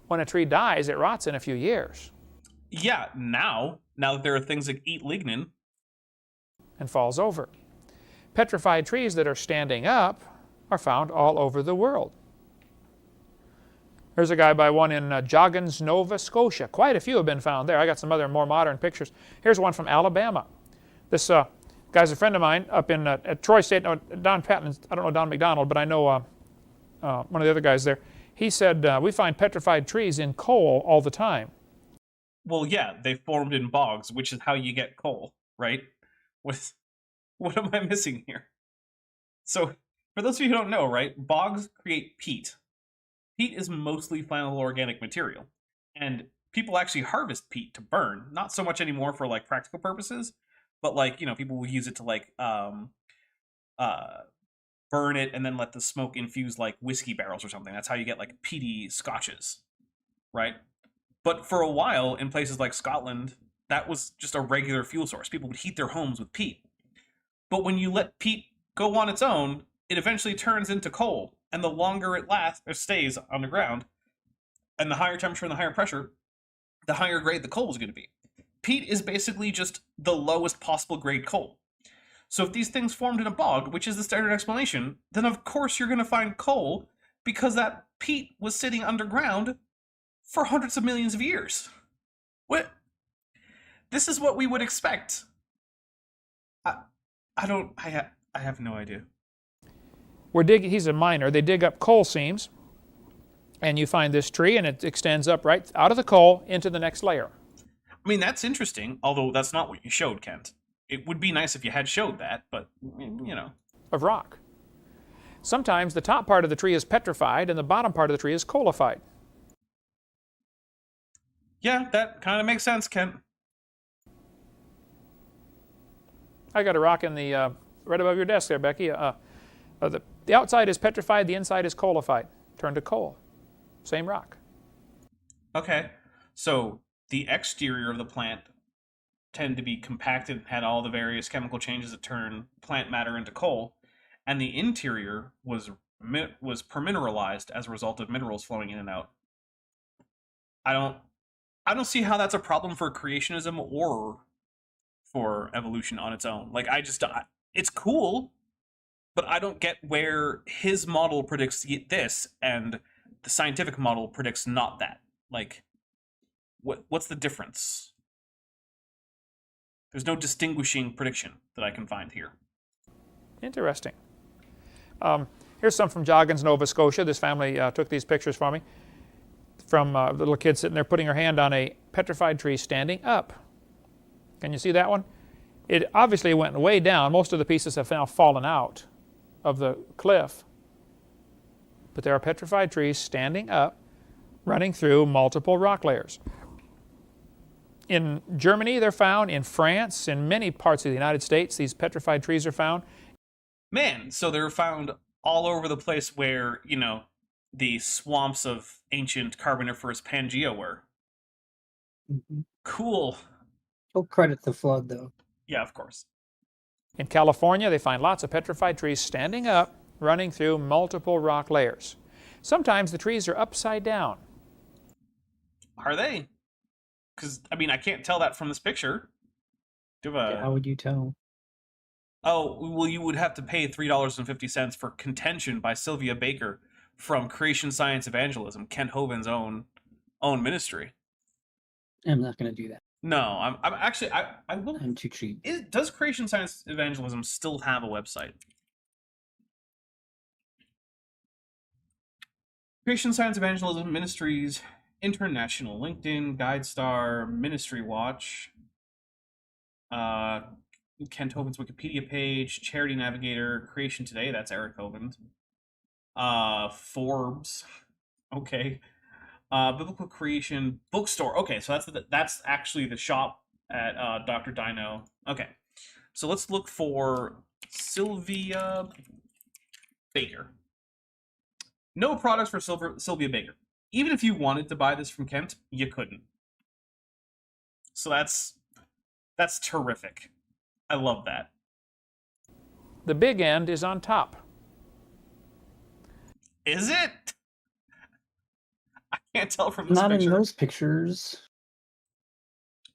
When a tree dies, it rots in a few years. Yeah, now that there are things that eat lignin. And falls over. Petrified trees that are standing up are found all over the world. There's a guy by one in Joggins, Nova Scotia. Quite a few have been found there. I got some other more modern pictures. Here's one from Alabama. This guy's a friend of mine up in at Troy State. No, Don Patton, I don't know Don McDonald, but I know one of the other guys there. He said, we find petrified trees in coal all the time. Well, yeah, they formed in bogs, which is how you get coal, right? What am I missing here? So, for those of you who don't know, right, bogs create peat. Peat is mostly flammable organic material. And people actually harvest peat to burn. Not so much anymore for, like, practical purposes, but, like, people will use it to, like, burn it and then let the smoke infuse, like, whiskey barrels or something. That's how you get, like, peaty scotches, right? But for a while, in places like Scotland, that was just a regular fuel source. People would heat their homes with peat. But when you let peat go on its own, it eventually turns into coal. And the longer it lasts or stays underground, and the higher temperature and the higher pressure, the higher grade the coal is going to be. Peat is basically just the lowest possible grade coal. So if these things formed in a bog, which is the standard explanation, then of course you're going to find coal because that peat was sitting underground for hundreds of millions of years. What? This is what we would expect. I have no idea. He's a miner. They dig up coal seams, and you find this tree, and it extends up right out of the coal into the next layer. I mean, that's interesting, although that's not what you showed, Kent. It would be nice if you had showed that, but, Of rock. Sometimes the top part of the tree is petrified, and the bottom part of the tree is coalified. Yeah, that kind of makes sense, Kent. I got a rock in the right above your desk there, Becky. The outside is petrified, the inside is coalified, turned to coal. Same rock. Okay, so the exterior of the plant tend to be compacted, had all the various chemical changes that turn plant matter into coal, and the interior was permineralized as a result of minerals flowing in and out. I don't see how that's a problem for creationism or for evolution on its own. Like, it's cool, but I don't get where his model predicts this and the scientific model predicts not that. Like, what's the difference? There's no distinguishing prediction that I can find here. Interesting. Here's some from Joggins, Nova Scotia. This family took these pictures for me. From a little kid sitting there putting her hand on a petrified tree standing up. Can you see that one? It obviously went way down. Most of the pieces have now fallen out of the cliff. But there are petrified trees standing up, running through multiple rock layers. In Germany, they're found. In France, in many parts of the United States, these petrified trees are found. Man, so they're found all over the place where, the swamps of ancient Carboniferous Pangea were. Mm-hmm. Cool. He'll credit the flood, though. Yeah, of course. In California, they find lots of petrified trees standing up, running through multiple rock layers. Sometimes the trees are upside down. Are they? Because, I can't tell that from this picture. How would you tell? Oh, well, you would have to pay $3.50 for Contention by Sylvia Baker from Creation Science Evangelism, Kent Hovind's own ministry. I'm not going to do that. No, I'm actually, I will. I'm too cheap. Does Creation Science Evangelism still have a website? Creation Science Evangelism Ministries International, LinkedIn, GuideStar, Ministry Watch, Kent Hovind's Wikipedia page, Charity Navigator, Creation Today, that's Eric Hovind. Forbes, okay. Biblical Creation Bookstore. Okay, so that's actually the shop at Dr. Dino. Okay, so let's look for Sylvia Baker. No products for Sylvia Baker. Even if you wanted to buy this from Kent, you couldn't. So that's terrific. I love that. The big end is on top. Is it? I can't tell from this Not picture. in those pictures.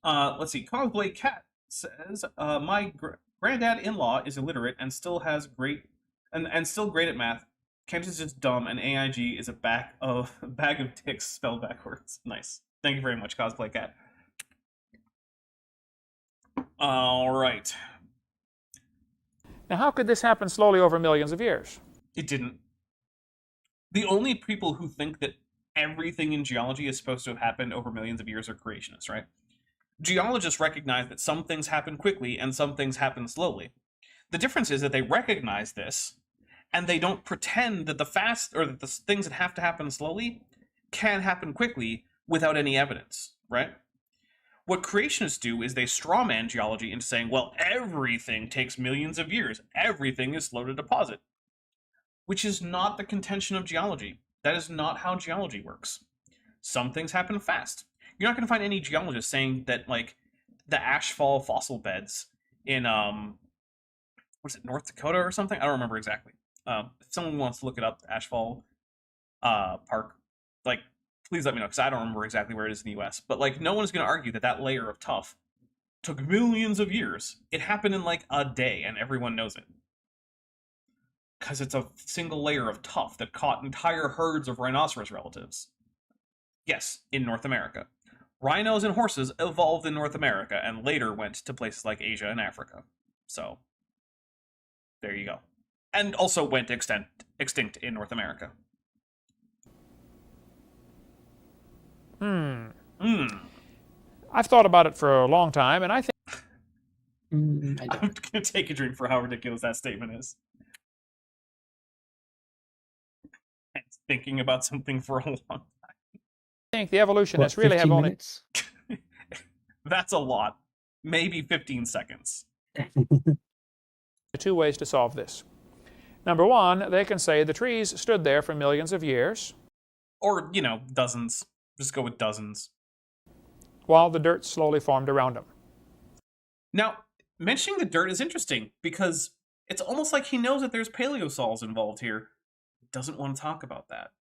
Let's see. Cosplay Cat says, my granddad-in-law is illiterate and still has and still great at math. Kent is just dumb, and AIG is a bag of dicks spelled backwards. Nice. Thank you very much, Cosplay Cat. All right. Now, how could this happen slowly over millions of years? It didn't. The only people who think that everything in geology is supposed to have happened over millions of years are creationists, right? Geologists recognize that some things happen quickly and some things happen slowly. The difference is that they recognize this, and they don't pretend that the things that have to happen slowly can happen quickly without any evidence, right? What creationists do is they strawman geology into saying, well, everything takes millions of years. Everything is slow to deposit. Which is not the contention of geology. That is not how geology works. Some things happen fast. You're not going to find any geologists saying that, like, the ashfall fossil beds in, what is it, North Dakota or something? I don't remember exactly. If someone wants to look it up, Ashfall Park, like, please let me know, because I don't remember exactly where it is in the US. But, like, no one's going to argue that that layer of tuff took millions of years. It happened in, like, a day, and everyone knows it. Because it's a single layer of tuff that caught entire herds of rhinoceros relatives. Yes, in North America. Rhinos and horses evolved in North America and later went to places like Asia and Africa. So, there you go. And also went extinct in North America. I've thought about it for a long time, and I think I'm I'm going to take a drink for how ridiculous that statement is. And thinking about something for a long the evolutionists really have 15 only minutes? That's a lot. Maybe 15 seconds. two ways to solve this. Number one, they can say the trees stood there for millions of years, Or, dozens. Just go with dozens. while the dirt slowly formed around them. Now, mentioning the dirt is interesting because it's almost like he knows that there's paleosols involved here. He doesn't want to talk about that.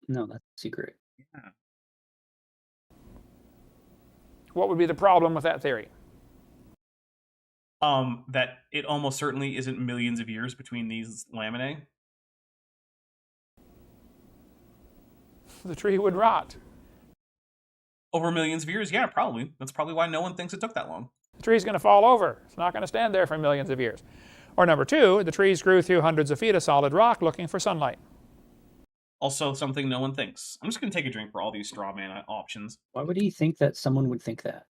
No, that's a secret. Yeah. What would be the problem with that theory? That it almost certainly isn't millions of years between these laminae. The tree would rot. Over millions of years? Yeah, probably. That's probably why no one thinks it took that long. The tree's going to fall over. It's not going to stand there for millions of years. Or number two, the trees grew through hundreds of feet of solid rock looking for sunlight. Also, something no one thinks. I'm just going to take a drink for all these straw man options. Why would he think that someone would think that?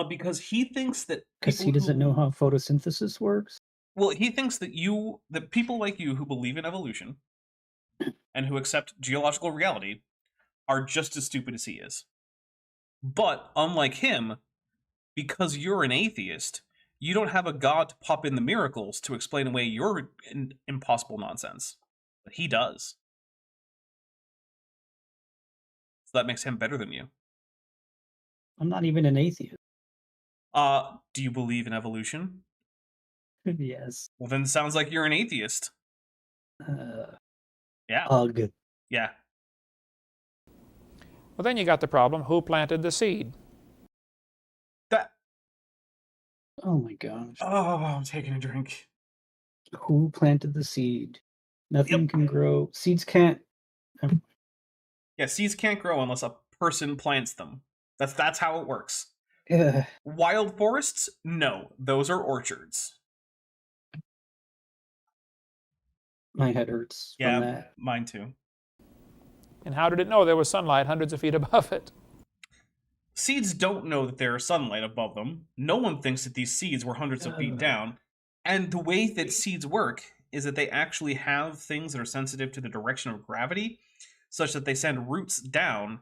Because he thinks that... Because he doesn't know how photosynthesis works? Well, he thinks that that people like you who believe in evolution and who accept geological reality are just as stupid as he is. But, unlike him, because you're an atheist, you don't have a god to pop in the miracles to explain away your impossible nonsense. But he does. So that makes him better than you. I'm not even an atheist. Do you believe in evolution? Yes. Well, then it sounds like you're an atheist. Yeah. Ugh. Yeah. Well, then you got the problem, who planted the seed? That... Oh my gosh. Oh, I'm taking a drink. Who planted the seed? Nothing Yep. can grow. Seeds can't. Yeah, seeds can't grow unless a person plants them. That's how it works. Ugh. Wild forests? No, those are orchards. My head hurts Yeah, from that. mine too. And how did it know there was sunlight hundreds of feet above it? Seeds don't know that there is sunlight above them. No one thinks that these seeds were hundreds of feet down. And the way that seeds work is that they actually have things that are sensitive to the direction of gravity, such that they send roots down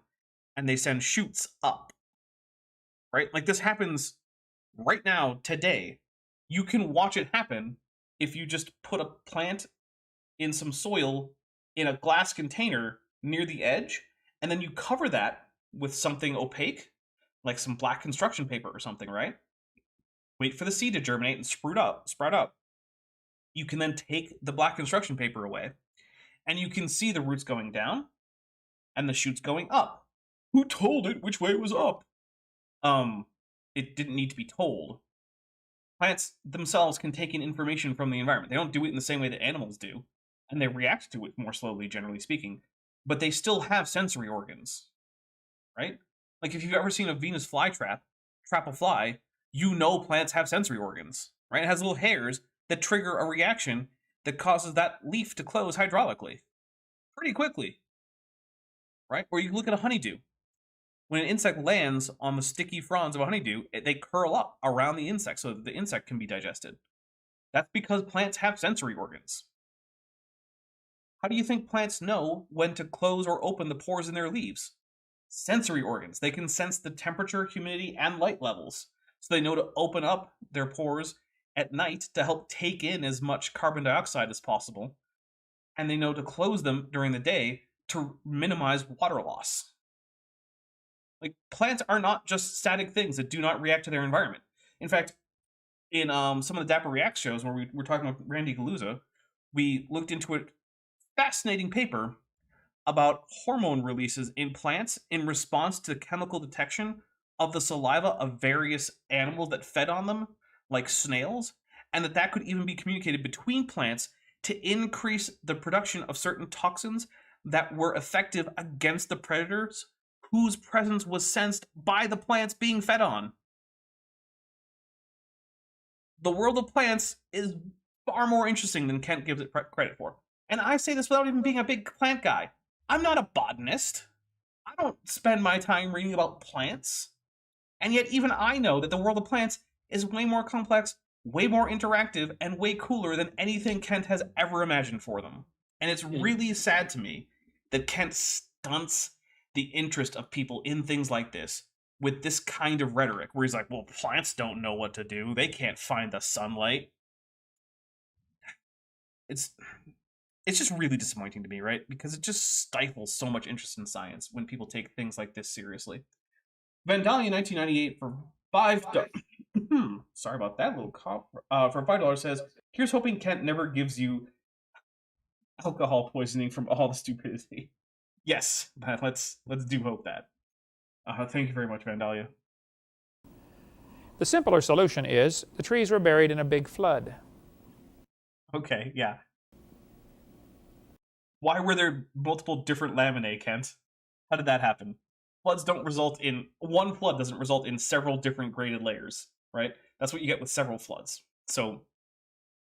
and they send shoots up. Right? Like this happens right now, today. You can watch it happen if you just put a plant in some soil in a glass container near the edge, and then you cover that with something opaque, like some black construction paper or something, right? Wait for the seed to germinate and sprout up. You can then take the black construction paper away, and you can see the roots going down and the shoots going up. Who told it which way it was up? It didn't need to be told. Plants themselves can take in information from the environment. They don't do it in the same way that animals do, and they react to it more slowly, generally speaking, but they still have sensory organs, right? Like if you've ever seen a Venus flytrap trap a fly, you know plants have sensory organs, right? It has little hairs that trigger a reaction that causes that leaf to close hydraulically pretty quickly, right? Or you look at a honeydew. When an insect lands on the sticky fronds of a honeydew, they curl up around the insect so that the insect can be digested. That's because plants have sensory organs. How do you think plants know when to close or open the pores in their leaves? Sensory organs. They can sense the temperature, humidity, and light levels. So they know to open up their pores at night to help take in as much carbon dioxide as possible. And they know to close them during the day to minimize water loss. Like, plants are not just static things that do not react to their environment. In fact, in some of the Dapper React shows where we were talking about Randy Galuza, we looked into a fascinating paper about hormone releases in plants in response to chemical detection of the saliva of various animals that fed on them, like snails, and that could even be communicated between plants to increase the production of certain toxins that were effective against the predators whose presence was sensed by the plants being fed on. The world of plants is far more interesting than Kent gives it credit for. And I say this without even being a big plant guy. I'm not a botanist. I don't spend my time reading about plants. And yet even I know that the world of plants is way more complex, way more interactive, and way cooler than anything Kent has ever imagined for them. And it's really sad to me that Kent stunts the interest of people in things like this with this kind of rhetoric, where he's like, well, plants don't know what to do. They can't find the sunlight. It's just really disappointing to me, right? Because it just stifles so much interest in science when people take things like this seriously. Vandalia 1998 for $5. Sorry about that little cough. For $5 says, here's hoping Kent never gives you alcohol poisoning from all the stupidity. Yes, let's do hope that. Thank you very much, Vandalia. The simpler solution is the trees were buried in a big flood. Okay, yeah. Why were there multiple different laminae, Kent? How did that happen? One flood doesn't result in several different graded layers, right? That's what you get with several floods. So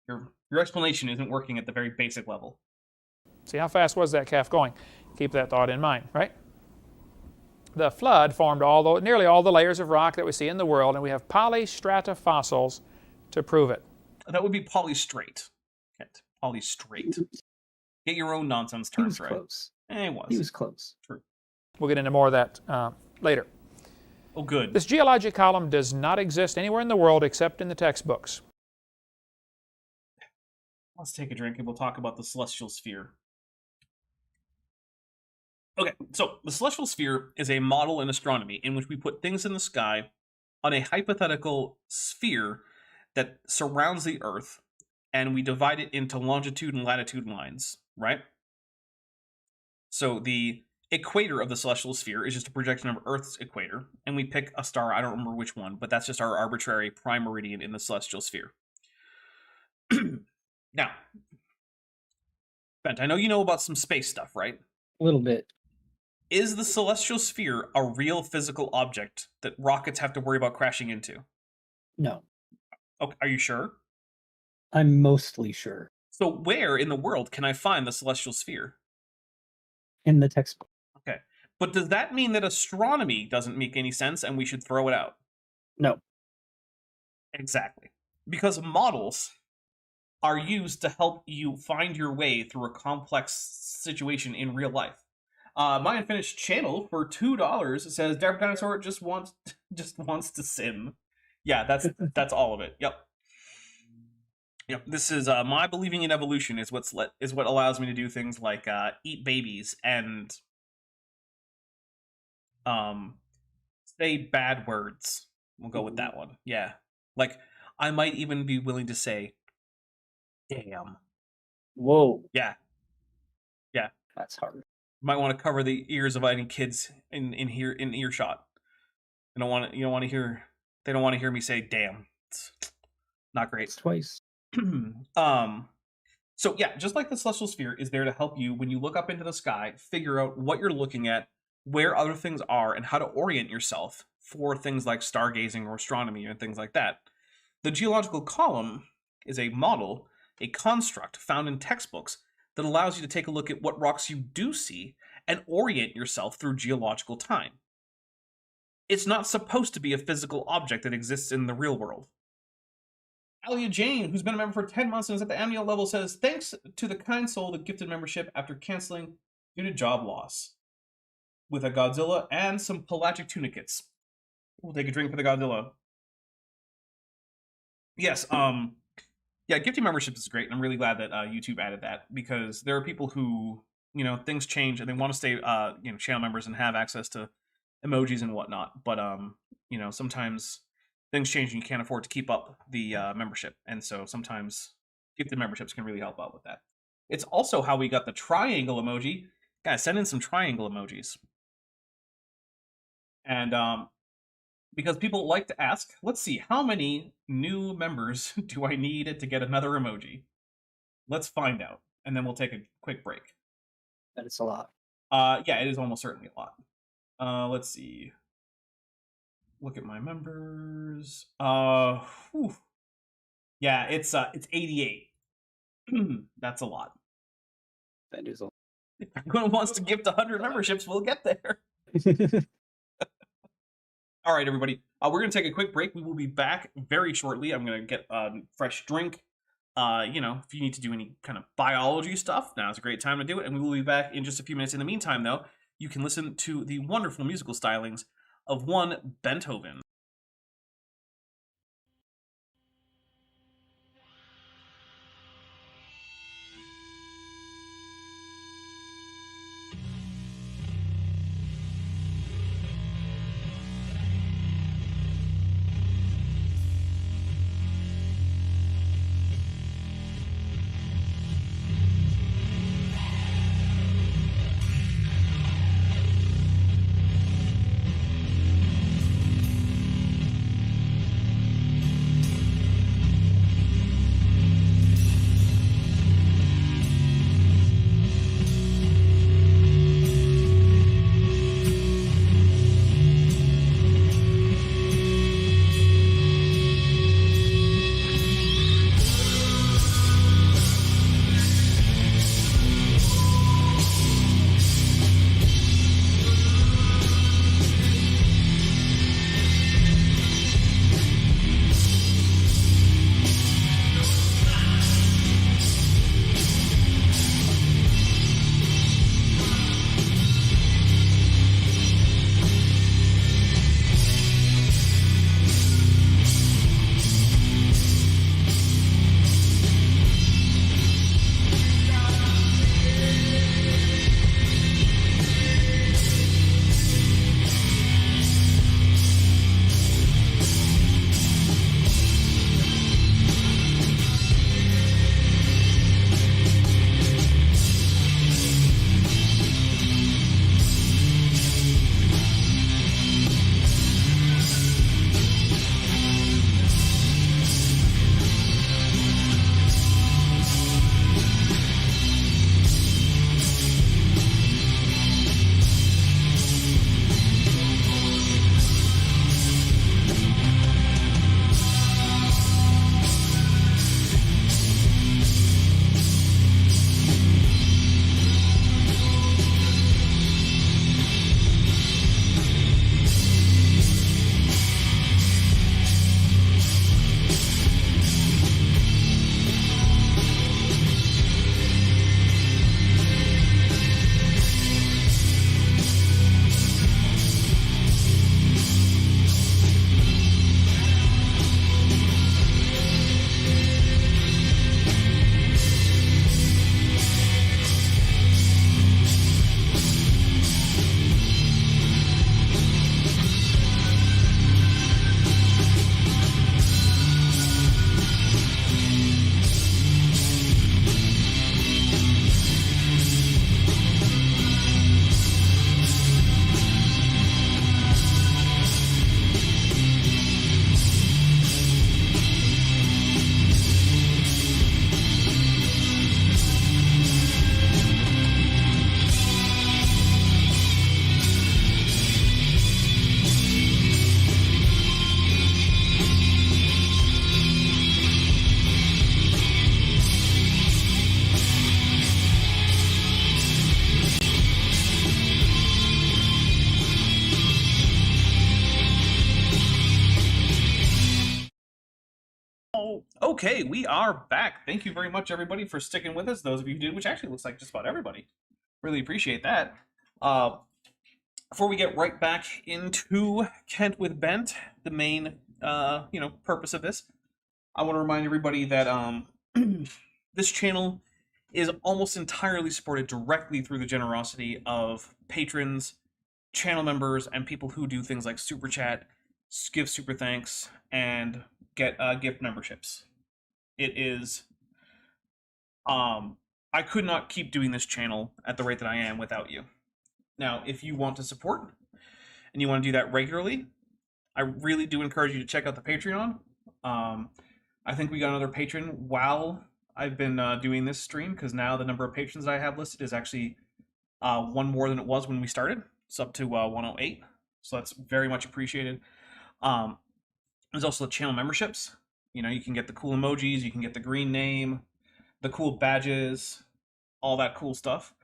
your explanation isn't working at the very basic level. See, how fast was that calf going? Keep that thought in mind, right? The flood formed nearly all the layers of rock that we see in the world, and we have polystrata fossils to prove it. That would be polystrate. Kent. Polystrate. Get your own nonsense terms right. Close. He was close. True. We'll get into more of that later. Oh, good. This geologic column does not exist anywhere in the world except in the textbooks. Let's take a drink and we'll talk about the celestial sphere. Okay, so the celestial sphere is a model in astronomy in which we put things in the sky on a hypothetical sphere that surrounds the Earth, and we divide it into longitude and latitude lines, right? So the equator of the celestial sphere is just a projection of Earth's equator, and we pick a star, I don't remember which one, but that's just our arbitrary prime meridian in the celestial sphere. Now, Bent, I know you know about some space stuff, right? A little bit. Is the celestial sphere a real physical object that rockets have to worry about crashing into? No. Okay, are you sure? I'm mostly sure. So where in the world can I find the celestial sphere? In the textbook. But does that mean that astronomy doesn't make any sense and we should throw it out? No. Exactly. Because models are used to help you find your way through a complex situation in real life. My Unfinished Channel for $2 says Darwin Dinosaur just wants to sin. Yeah, that's all of it. Yep. This is my believing in evolution is what allows me to do things like eat babies and say bad words. We'll go with that one. Yeah. Like, I might even be willing to say, damn. Whoa. Yeah. Yeah. That's hard. Might want to cover the ears of any kids in earshot. They don't want to hear me say damn. It's not great. It's twice. So yeah, just like the celestial sphere is there to help you when you look up into the sky, figure out what you're looking at, where other things are, and how to orient yourself for things like stargazing or astronomy and things like that. The geological column is a model, a construct found in textbooks that allows you to take a look at what rocks you do see and orient yourself through geological time. It's not supposed to be a physical object that exists in the real world. Alia Jane, who's been a member for 10 months and is at the annual level, says, thanks to the kind soul that gifted membership after canceling due to job loss. With a Godzilla and some pelagic tunicates. We'll take a drink for the Godzilla. Yes, yeah, gifting membership is great, and I'm really glad that YouTube added that, because there are people who, things change and they want to stay, channel members and have access to emojis and whatnot, but, sometimes things change and you can't afford to keep up the membership, and so sometimes gifted memberships can really help out with that. It's also how we got the triangle emoji. Guys, send in some triangle emojis. And because people like to ask, let's see, how many new members do I need to get another emoji? Let's find out, and then we'll take a quick break. That is a lot. Yeah, it is almost certainly a lot. Let's see. Look at my members. Whew. Yeah, it's 88. That's a lot. That is a lot. If anyone wants to gift 100 memberships, we'll get there. All right, everybody. We're going to take a quick break. We will be back very shortly. I'm going to get a fresh drink. If you need to do any kind of biology stuff, now's a great time to do it. And we will be back in just a few minutes. In the meantime, though, you can listen to the wonderful musical stylings of one Beethoven. Oh, okay, we are back. Thank you very much, everybody, for sticking with us. Those of you who did, which actually looks like just about everybody. Really appreciate that. Before we get right back into Kent with Bent, the main, purpose of this, I want to remind everybody that this channel is almost entirely supported directly through the generosity of patrons, channel members, and people who do things like super chat, give super thanks, and get gift memberships. It is I could not keep doing this channel at the rate that I am without you. Now, if you want to support and you want to do that regularly, I really do encourage you to check out the Patreon. I think we got another patron while I've been doing this stream, because now the number of patrons that I have listed is actually one more than it was when we started. It's up to 108, so that's very much appreciated. There's also the channel memberships. You know, you can get the cool emojis, you can get the green name, the cool badges, all that cool stuff.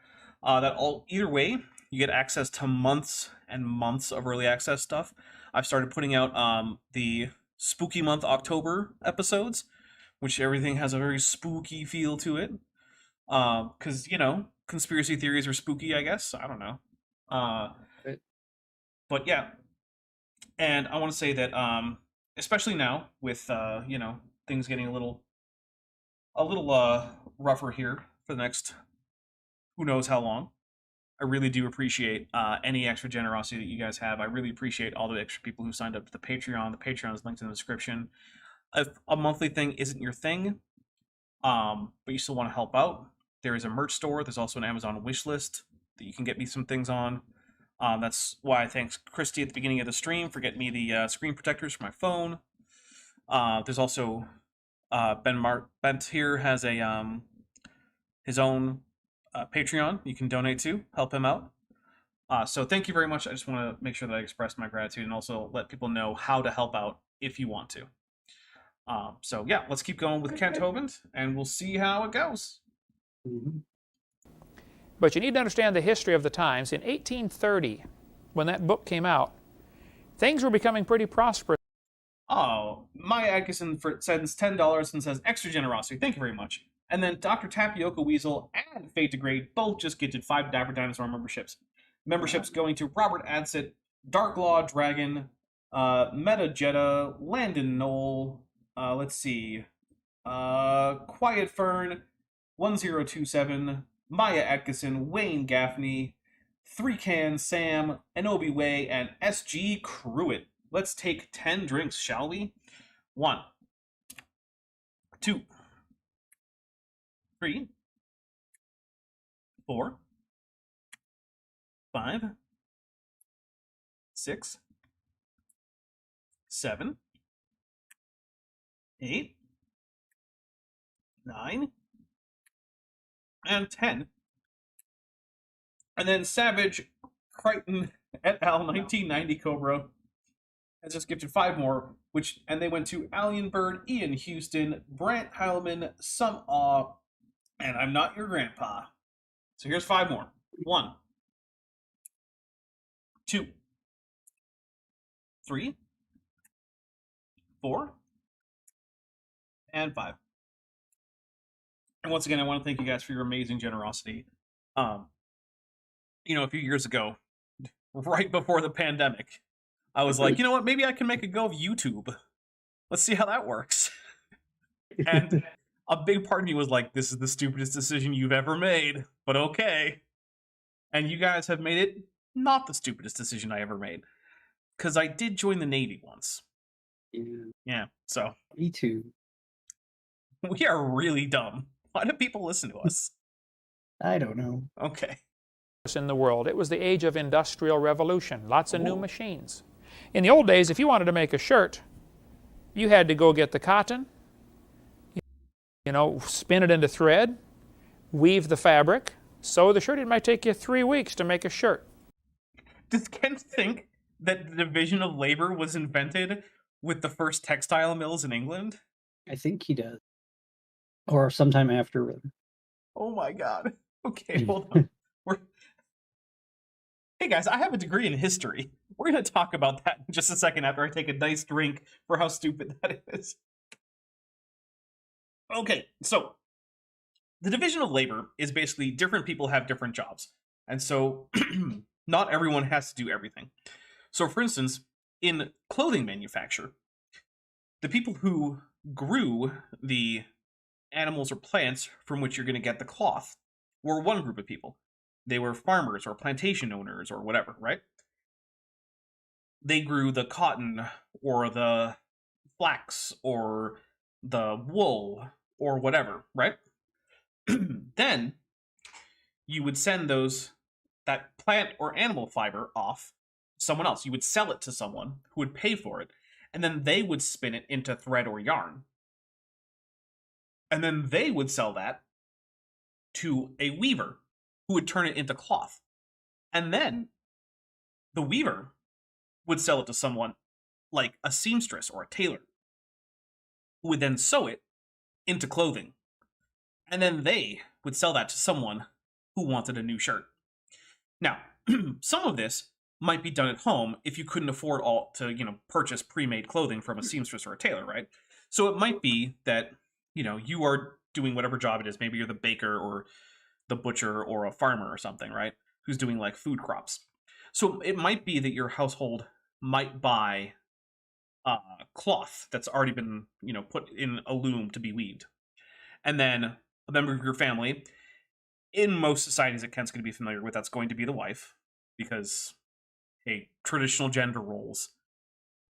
Either way, you get access to months and months of early access stuff. I've started putting out the spooky month October episodes, which everything has a very spooky feel to it. Because, conspiracy theories are spooky, I guess. I don't know. But yeah. And I want to say that, especially now with, things getting a little rougher here for the next who knows how long, I really do appreciate any extra generosity that you guys have. I really appreciate all the extra people who signed up to the Patreon. The Patreon is linked in the description. If a monthly thing isn't your thing, but you still want to help out, there is a merch store. There's also an Amazon wish list that you can get me some things on. That's why I thanked Christy at the beginning of the stream for getting me the screen protectors for my phone. There's also Bent here has a his own Patreon you can donate to, help him out. So thank you very much. I just want to make sure that I express my gratitude and also let people know how to help out if you want to. So yeah, let's keep going with Kent Hovind, and we'll see how it goes. Mm-hmm. But you need to understand the history of the times. In 1830, when that book came out, things were becoming pretty prosperous. Oh, Maya Atkinson sends $10 and says extra generosity. Thank you very much. And then Dr. Tapioca Weasel and Fate Degrade both just gifted 5 Dapper Dinosaur memberships. Memberships going to Robert Adsit, Dark Law Dragon, Meta Jetta, Landon Knoll, let's see, Quiet Fern, 1027, Maya Atkinson, Wayne Gaffney, 3 Can Sam, Enobi Way, and SG Cruitt. Let's take 10 drinks, shall we? 1, 2, 3, 4, 5, 6, 7, 8, 9, and 10. And then Savage Crichton et al. 1990 Cobra has just gifted 5 more, and they went to Alien Bird, Ian Houston, Brant Heilman, Some Awe, and I'm Not Your Grandpa. So here's 5 more. 1, 2, 3, 4, and 5. And once again, I want to thank you guys for your amazing generosity. A few years ago, right before the pandemic, I was like, you know what, maybe I can make a go of YouTube. Let's see how that works. And a big part of me was like, this is the stupidest decision you've ever made, but okay. And you guys have made it not the stupidest decision I ever made. Because I did join the Navy once. Yeah, so. Me too. We are really dumb. Why do people listen to us? I don't know. Okay. In the world. It was the age of industrial revolution. Lots of new machines. In the old days, if you wanted to make a shirt, you had to go get the cotton, spin it into thread, weave the fabric, sew the shirt. It might take you 3 weeks to make a shirt. Does Kent think that the division of labor was invented with the first textile mills in England? I think he does. Or sometime after. Oh my god. Okay, hold on. Hey guys, I have a degree in history. We're going to talk about that in just a second after I take a nice drink for how stupid that is. Okay, so the division of labor is basically different people have different jobs. And so not everyone has to do everything. So, for instance, in clothing manufacture, the people who grew the animals or plants from which you're going to get the cloth were one group of people. They were farmers or plantation owners or whatever, right? They grew the cotton or the flax or the wool or whatever, right? Then you would send that plant or animal fiber off to someone else. You would sell it to someone who would pay for it, and then they would spin it into thread or yarn. And then they would sell that to a weaver who would turn it into cloth. And then the weaver would sell it to someone like a seamstress or a tailor who would then sew it into clothing. And then they would sell that to someone who wanted a new shirt. Now, some of this might be done at home if you couldn't afford all to, purchase pre-made clothing from a seamstress or a tailor, right? So it might be that, you are doing whatever job it is. Maybe you're the baker or the butcher or a farmer or something, right? Who's doing like food crops. So it might be that your household might buy cloth that's already been, put in a loom to be weaved. And then a member of your family, in most societies that Kent's going to be familiar with, that's going to be the wife, because, hey, traditional gender roles.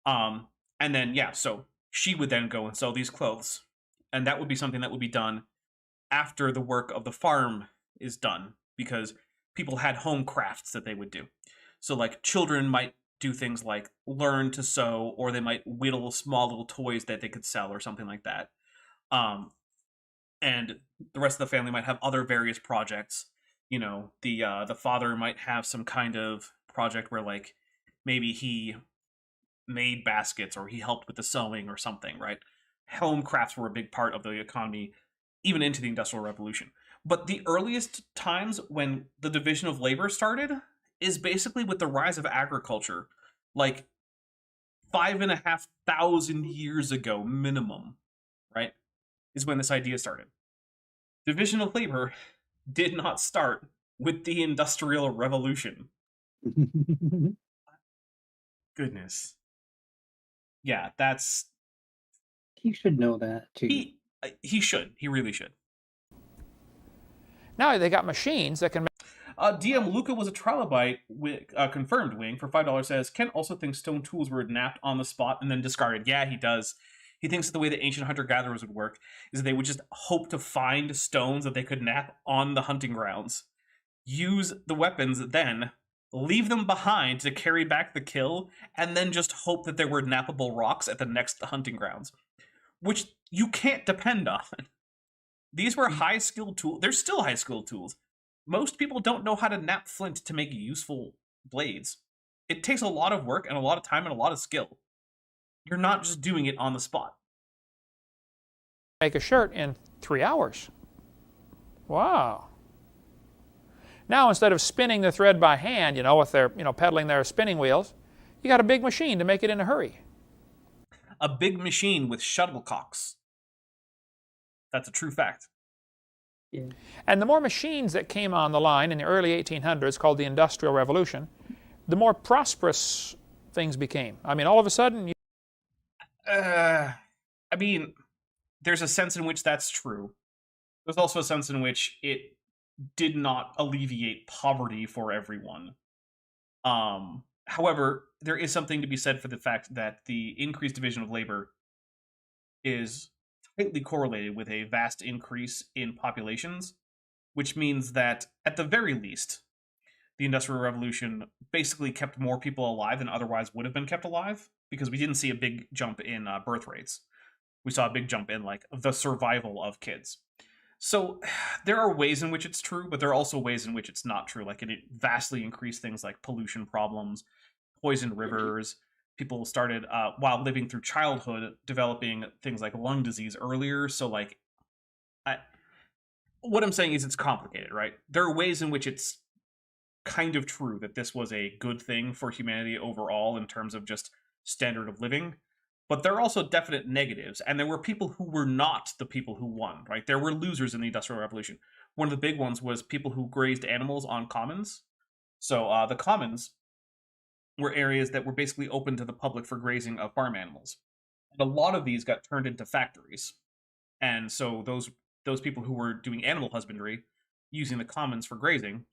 And then, yeah, so she would then go and sew these clothes. And that would be something that would be done after the work of the farm is done, because people had home crafts that they would do. So, like, children might do things like learn to sew, or they might whittle small little toys that they could sell or something like that. And the rest of the family might have other various projects. The father might have some kind of project where, like, maybe he made baskets or he helped with the sewing or something, right? Home crafts were a big part of the economy, even into the Industrial Revolution. But the earliest times when the division of labor started is basically with the rise of agriculture, like 5,500 years ago minimum, right? Is when this idea started. Division of labor did not start with the Industrial Revolution. Goodness. Yeah, that's... He should know that, too. He should. He really should. Now they got machines that can make... DM Luca was a trilobite confirmed wing for $5 says, Ken also thinks stone tools were napped on the spot and then discarded. Yeah, he does. He thinks that the way that ancient hunter-gatherers would work is that they would just hope to find stones that they could nap on the hunting grounds, use the weapons then, leave them behind to carry back the kill, and then just hope that there were nappable rocks at the next hunting grounds, which you can't depend on. These were high-skilled tools. They're still high-skilled tools. Most people don't know how to nap flint to make useful blades. It takes a lot of work and a lot of time and a lot of skill. You're not just doing it on the spot. Make a shirt in 3 hours. Wow. Now instead of spinning the thread by hand, with their, pedaling their spinning wheels, you got a big machine to make it in a hurry. A big machine with shuttlecocks. That's a true fact. Yeah. And the more machines that came on the line in the early 1800s, called the Industrial Revolution, the more prosperous things became. I mean, all of a sudden... there's a sense in which that's true. There's also a sense in which it did not alleviate poverty for everyone. However, there is something to be said for the fact that the increased division of labor is tightly correlated with a vast increase in populations, which means that, at the very least, the Industrial Revolution basically kept more people alive than otherwise would have been kept alive, because we didn't see a big jump in birth rates. We saw a big jump in, like, the survival of kids. So there are ways in which it's true, but there are also ways in which it's not true. Like, it vastly increased things like pollution problems, poisoned rivers. People started, while living through childhood, developing things like lung disease earlier. So, like, what I'm saying is it's complicated, right? There are ways in which it's kind of true that this was a good thing for humanity overall in terms of just standard of living. But there are also definite negatives, and there were people who were not the people who won, right? There were losers in the Industrial Revolution. One of the big ones was people who grazed animals on commons. So the commons were areas that were basically open to the public for grazing of farm animals. And a lot of these got turned into factories. And so those people who were doing animal husbandry, using the commons for grazing,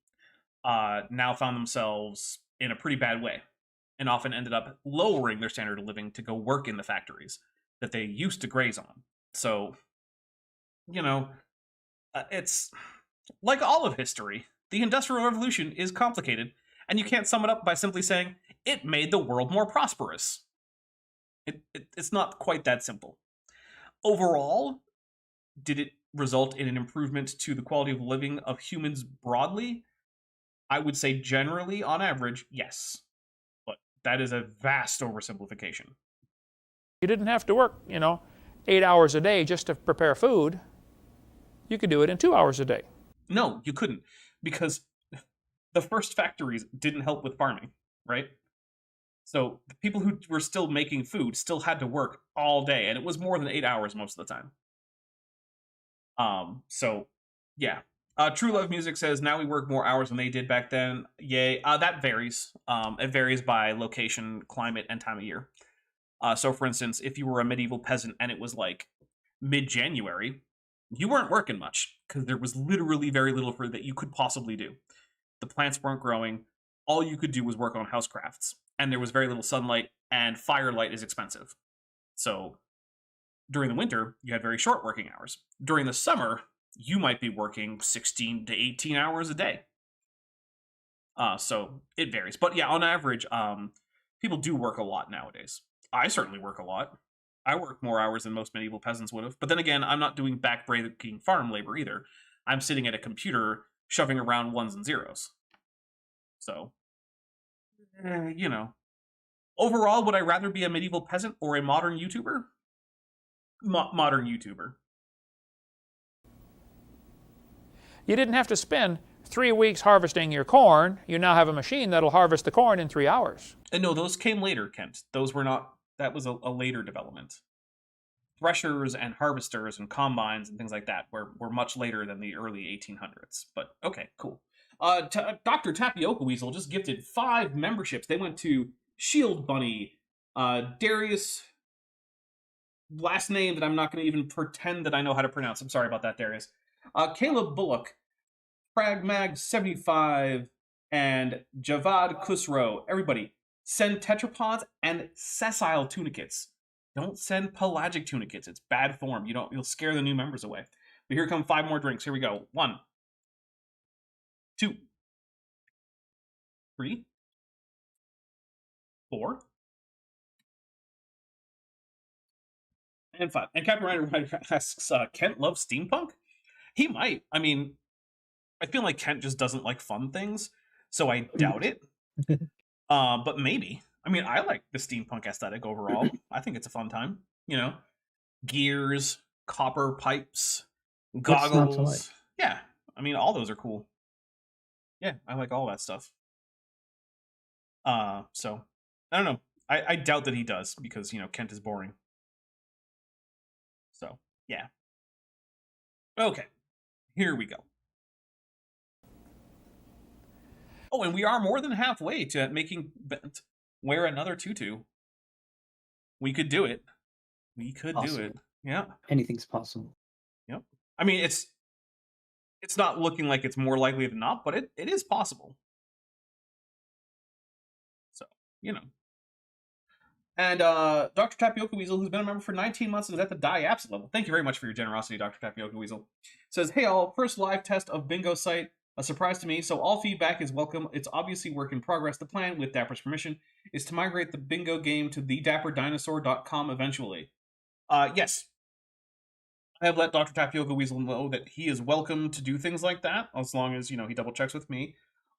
now found themselves in a pretty bad way, and often ended up lowering their standard of living to go work in the factories that they used to graze on. So, it's like all of history. The Industrial Revolution is complicated, and you can't sum it up by simply saying, it made the world more prosperous. It's not quite that simple. Overall, did it result in an improvement to the quality of living of humans broadly? I would say generally, on average, yes. But that is a vast oversimplification. You didn't have to work, 8 hours a day just to prepare food. You could do it in 2 hours a day. No, you couldn't, because the first factories didn't help with farming, right? So the people who were still making food still had to work all day, and it was more than 8 hours most of the time. So, yeah. True Love Music says, now we work more hours than they did back then. Yay. That varies. It varies by location, climate, and time of year. So, for instance, if you were a medieval peasant and it was like mid-January, you weren't working much because there was literally very little for that you could possibly do. The plants weren't growing. All you could do was work on housecrafts, and there was very little sunlight, and firelight is expensive. So during the winter, you had very short working hours. During the summer, you might be working 16 to 18 hours a day. So it varies. But yeah, on average, people do work a lot nowadays. I certainly work a lot. I work more hours than most medieval peasants would have. But then again, I'm not doing back-breaking farm labor either. I'm sitting at a computer shoving around ones and zeros. So, Overall, would I rather be a medieval peasant or a modern YouTuber? Modern YouTuber. You didn't have to spend 3 weeks harvesting your corn. You now have a machine that'll harvest the corn in 3 hours. And no, those came later, Kent. Those were not, that was a later development. Threshers and harvesters and combines and things like that were much later than the early 1800s. But okay, cool. Dr. Tapioca Weasel just gifted 5 memberships. They went to Shield Bunny, Darius, last name that I'm not going to even pretend that I know how to pronounce. I'm sorry about that, Darius. Caleb Bullock, Fragmag75, and Javad Khusro. Everybody, send tetrapods and sessile tunicates. Don't send pelagic tunicates. It's bad form. You'll scare the new members away. But here come 5 more drinks. Here we go. 1, 2, 3, 4, and 5. And Captain Ryder asks, Kent loves steampunk? He might. I mean, I feel like Kent just doesn't like fun things, so I doubt it. But maybe. I mean, I like the steampunk aesthetic overall. I think it's a fun time. Gears, copper pipes, goggles. Yeah, I mean, all those are cool. Yeah, I like all that stuff. So, I don't know. I doubt that he does, because, Kent is boring. So, yeah. Okay, here we go. Oh, and we are more than halfway to making Bent wear another tutu. We could do it. We could do it. Yeah. Anything's possible. Yep. I mean, it's not looking like it's more likely than not, but it is possible. So, And Dr. Tapioca Weasel, who's been a member for 19 months, is at the die absent level. Thank you very much for your generosity, Dr. Tapioca Weasel. Says, hey all, first live test of Bingo site. A surprise to me, so all feedback is welcome. It's obviously work in progress. The plan, with Dapper's permission, is to migrate the Bingo game to thedapperdinosaur.com eventually. Yes. I have let Dr. Tapioca Weasel know that he is welcome to do things like that, as long as, he double checks with me.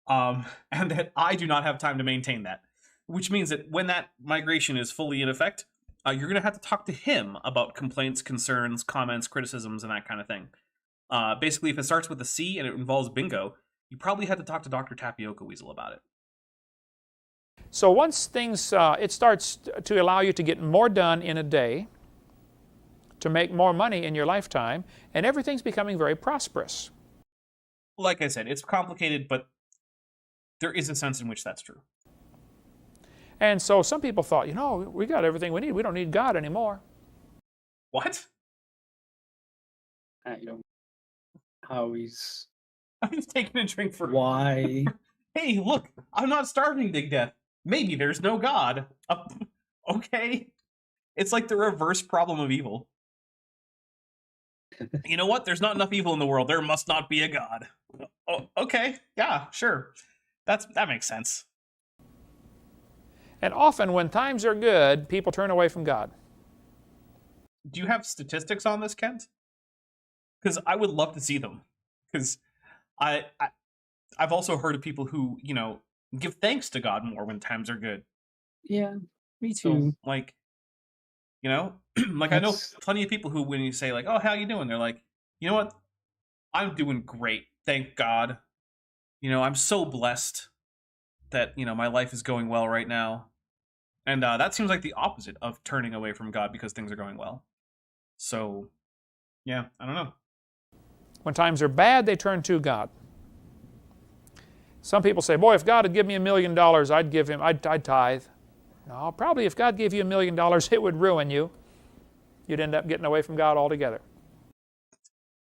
And that I do not have time to maintain that. Which means that when that migration is fully in effect, you're going to have to talk to him about complaints, concerns, comments, criticisms, and that kind of thing. Basically, if it starts with a C and it involves bingo, you probably have to talk to Dr. Tapioca Weasel about it. So once things, it starts to allow you to get more done in a day, to make more money in your lifetime, and everything's becoming very prosperous. Like I said, it's complicated, but there is a sense in which that's true. And so some people thought, you know, we got everything we need. We don't need God anymore. What? I don't know how he's. I'm taking a drink for. Why? Hey, look, I'm not starving to death. Maybe there's no God. Okay. It's like the reverse problem of evil. You know what? There's not enough evil in the world. There must not be a God. Oh, okay. Yeah, sure. That makes sense. And often when times are good, people turn away from God. Do you have statistics on this, Kent? Because I would love to see them. Because I've also heard of people who, you know, give thanks to God more when times are good. Yeah, me So, too. like, you know, like I know That's- plenty of people who, when you say like, "Oh, how you doing?" They're like, "You know what? I'm doing great. Thank God. You know, I'm so blessed that, you know, my life is going well right now." And that seems like the opposite of turning away from God because things are going well. So, yeah, I don't know. When times are bad, they turn to God. Some people say, boy, if God had given me $1 million, I'd tithe. No, probably if God gave you $1 million, it would ruin you. You'd end up getting away from God altogether.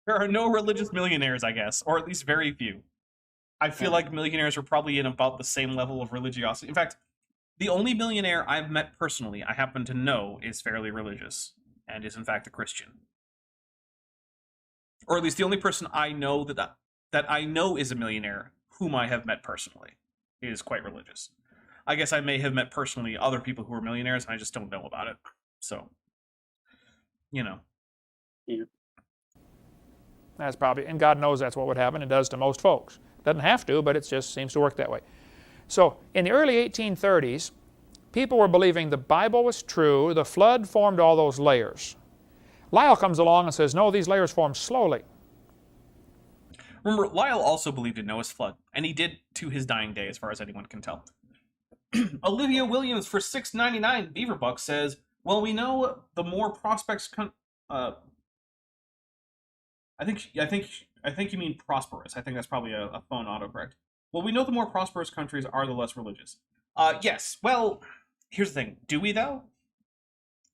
There are no religious millionaires, I guess, or at least very few. I feel like millionaires are probably in about the same level of religiosity. In fact, the only millionaire I've met personally, I happen to know, is fairly religious and is in fact a Christian. Or at least the only person I know that I know is a millionaire whom I have met personally is quite religious. I guess I may have met personally other people who are millionaires and I just don't know about it. So, you know. That's probably, and God knows that's what would happen. It does to most folks. Doesn't have to, but it just seems to work that way. So in the early 1830s, people were believing the Bible was true. The flood formed all those layers. Lyell comes along and says, no, these layers formed slowly. Remember, Lyell also believed in Noah's flood, and he did to his dying day, as far as anyone can tell. Olivia Williams for $6.99 Beaverbuck says, well, we know the more prospects I think you mean prosperous. I think that's probably a phone autocorrect. Well, we know the more prosperous countries are the less religious. Yes. Well, here's the thing. Do we though?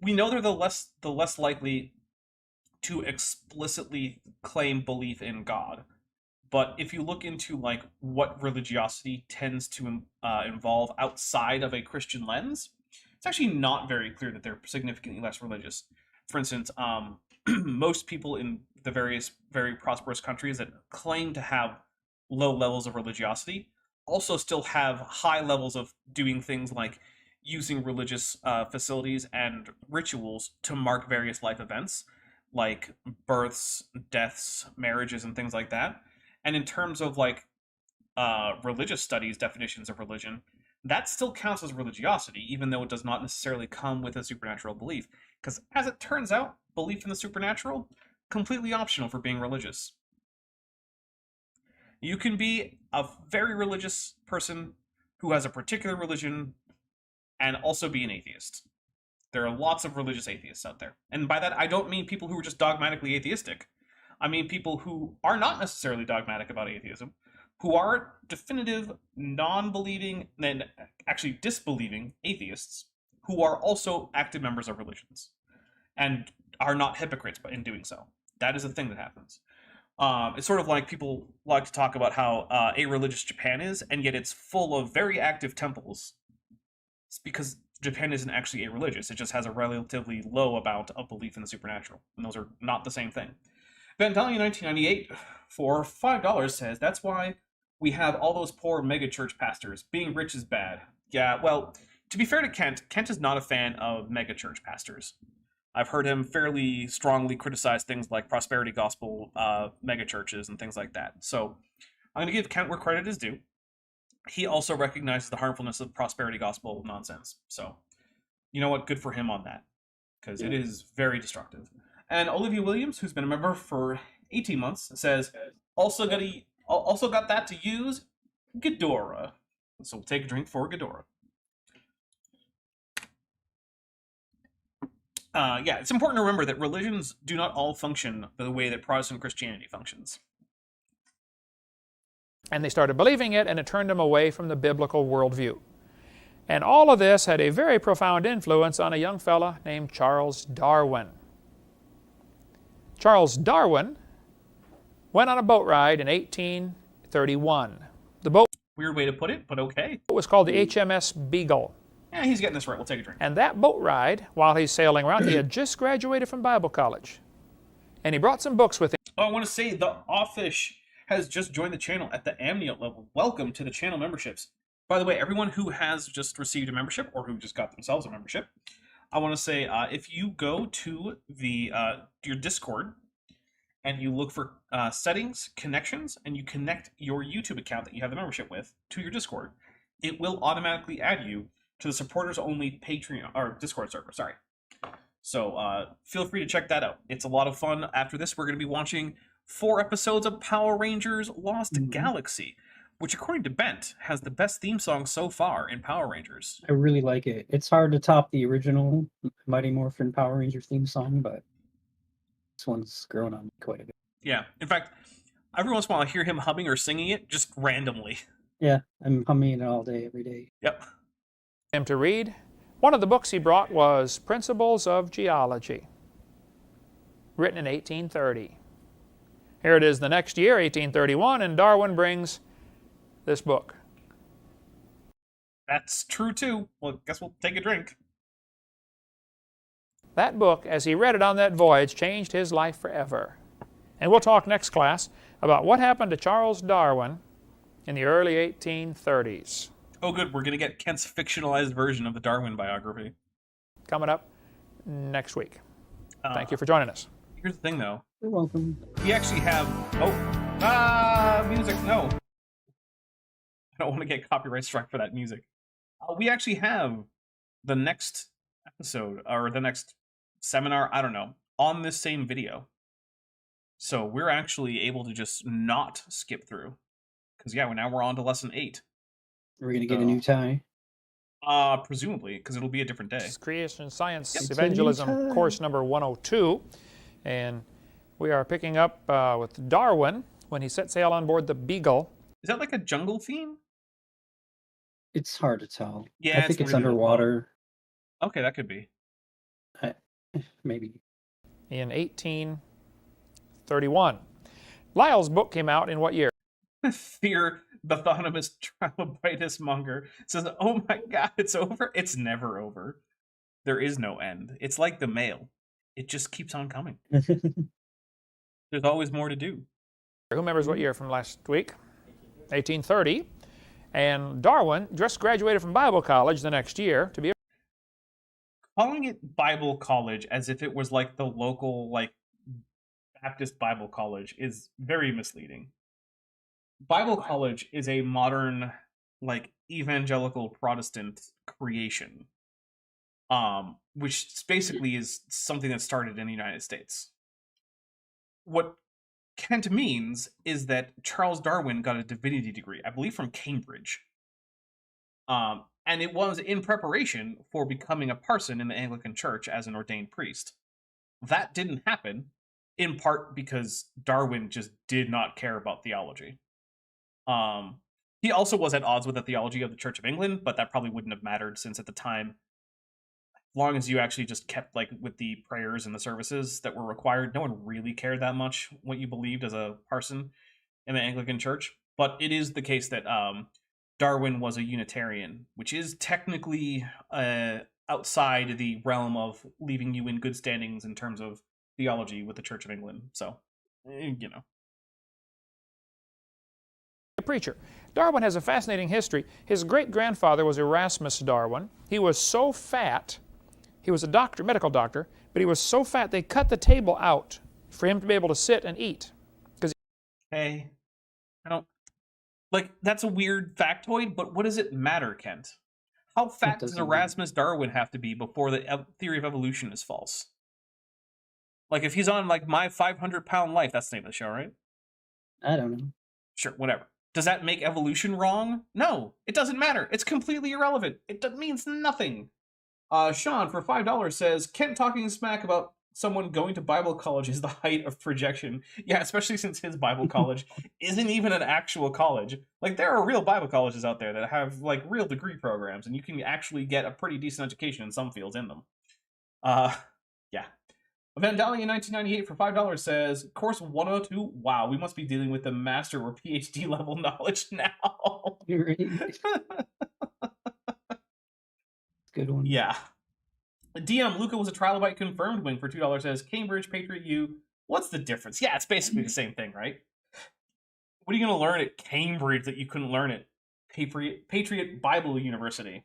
We know they're the less likely to explicitly claim belief in God. But if you look into like what religiosity tends to involve outside of a Christian lens, it's actually not very clear that they're significantly less religious. For instance, most people in the various very prosperous countries that claim to have low levels of religiosity also still have high levels of doing things like using religious facilities and rituals to mark various life events like births, deaths, marriages, and things like that. And in terms of like religious studies, definitions of religion, that still counts as religiosity, even though it does not necessarily come with a supernatural belief. Because as it turns out, belief in the supernatural, completely optional for being religious. You can be a very religious person who has a particular religion and also be an atheist. There are lots of religious atheists out there. And by that, I don't mean people who are just dogmatically atheistic. I mean people who are not necessarily dogmatic about atheism, who are definitive, non-believing, and actually disbelieving atheists, who are also active members of religions, and are not hypocrites in doing so. That is a thing that happens. It's sort of like people like to talk about how a-religious Japan is, and yet it's full of very active temples. It's because Japan isn't actually a-religious. It just has a relatively low amount of belief in the supernatural, and those are not the same thing. Vandalia 1998 for $5 says, that's why we have all those poor megachurch pastors. Being rich is bad. Yeah, well, to be fair to Kent, Kent is not a fan of megachurch pastors. I've heard him fairly strongly criticize things like prosperity gospel megachurches and things like that. So I'm going to give Kent where credit is due. He also recognizes the harmfulness of prosperity gospel nonsense. So, you know what? Good for him on that, because it is very destructive. And Olivia Williams, who's been a member for 18 months, says, also got that to use Ghidorah. So we'll take a drink for Ghidorah. Yeah, it's important to remember that religions do not all function the way that Protestant Christianity functions. And they started believing it, and it turned them away from the biblical worldview. And all of this had a very profound influence on a young fella named Charles Darwin. Charles Darwin went on a boat ride in 1831. The boat Weird way to put it, but okay. was called the HMS Beagle. Yeah, he's getting this right. We'll take a drink. And that boat ride, while he's sailing around, he had just graduated from Bible college. And he brought some books with him. Oh, I want to say the Offish has just joined the channel at the Amniote level. Welcome to the channel memberships. By the way, everyone who has just received a membership or who just got themselves a membership, I want to say if you go to the your Discord and you look for settings, connections, and you connect your YouTube account that you have the membership with to your Discord, it will automatically add you to the supporters only Patreon or Discord server. Sorry. So feel free to check that out. It's a lot of fun. After this, we're going to be watching 4 episodes of Power Rangers Lost Galaxy, which according to Bent has the best theme song so far in Power Rangers. I really like it. It's hard to top the original Mighty Morphin Power Rangers theme song, but this one's grown on me quite a bit. Yeah. In fact, every once in a while I hear him humming or singing it just randomly. Yeah, I'm humming it all day, every day. Yep. Him to read. One of the books he brought was Principles of Geology, written in 1830. Here it is the next year, 1831, and Darwin brings this book. That's true too. Well, I guess we'll take a drink. That book, as he read it on that voyage, changed his life forever. And we'll talk next class about what happened to Charles Darwin in the early 1830s. Oh good, we're going to get Kent's fictionalized version of the Darwin biography. Coming up next week. Thank you for joining us. Here's the thing though. You're welcome. We actually have... music, no. I don't want to get copyright strike for that music. We actually have the next episode, or the next seminar, I don't know, on this same video. So we're actually able to just not skip through. Because yeah, now we're on to lesson 8. We're going to get a new tie. Presumably, because it'll be a different day. This is Creation Science Yep. Evangelism course number 102. And we are picking up with Darwin when he set sail on board the Beagle. Is that like a jungle theme? It's hard to tell. Yeah, I think it's really underwater. Okay, that could be. Maybe. In 1831. Lyell's book came out in what year? Fear the Thonymous Trilobitis Monger says, oh my god, it's over? It's never over. There is no end. It's like the mail. It just keeps on coming. There's always more to do. Who remembers what year from last week? 1830. And Darwin just graduated from Bible college the next year to be a... Calling it Bible college as if it was like the local like Baptist Bible college is very misleading. Bible college is a modern like evangelical Protestant creation. Which basically is something that started in the United States. What Kent means is that Charles Darwin got a divinity degree, I believe from Cambridge. And it was in preparation for becoming a parson in the Anglican Church as an ordained priest. That didn't happen, in part because Darwin just did not care about theology. He also was at odds with the theology of the Church of England, but that probably wouldn't have mattered since at the time, as long as you actually just kept like with the prayers and the services that were required, no one really cared that much what you believed as a parson in the Anglican Church. But it is the case that Darwin was a Unitarian, which is technically outside the realm of leaving you in good standings in terms of theology with the Church of England. So, you know. A preacher. Darwin has a fascinating history. His great-grandfather was Erasmus Darwin. He was so fat, he was a doctor, medical doctor, but he was so fat they cut the table out for him to be able to sit and eat. Hey, I don't... Like, that's a weird factoid, but what does it matter, Kent? How fat does Erasmus Darwin have to be before the theory of evolution is false? Like, if he's on, like, My 500-Pound Life, that's the name of the show, right? I don't know. Sure, whatever. Does that make evolution wrong? No, it doesn't matter. It's completely irrelevant. It means nothing. Sean, for $5, says, Kent talking smack about someone going to Bible college is the height of projection. Yeah, especially since his Bible college isn't even an actual college. Like, there are real Bible colleges out there that have, like, real degree programs, and you can actually get a pretty decent education in some fields in them. Yeah. Vandalian 1998 for $5 says, Course 102, wow, we must be dealing with the master or PhD level knowledge now. Good one. Yeah. DM Luca was a trilobite confirmed wing for $2 says, Cambridge, Patriot U. What's the difference? Yeah, it's basically the same thing, right? What are you going to learn at Cambridge that you couldn't learn at Patriot Bible University?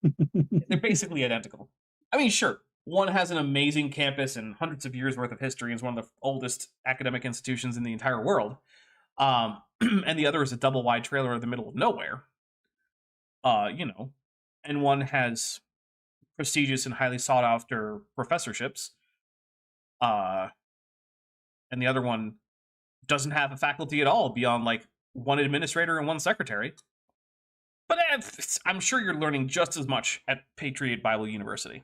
They're basically identical. I mean, sure, one has an amazing campus and hundreds of years worth of history and is one of the oldest academic institutions in the entire world. And the other is a double wide trailer in the middle of nowhere. And one has prestigious and highly sought after professorships. And the other one doesn't have a faculty at all beyond like one administrator and one secretary. But I'm sure you're learning just as much at Patriot Bible University.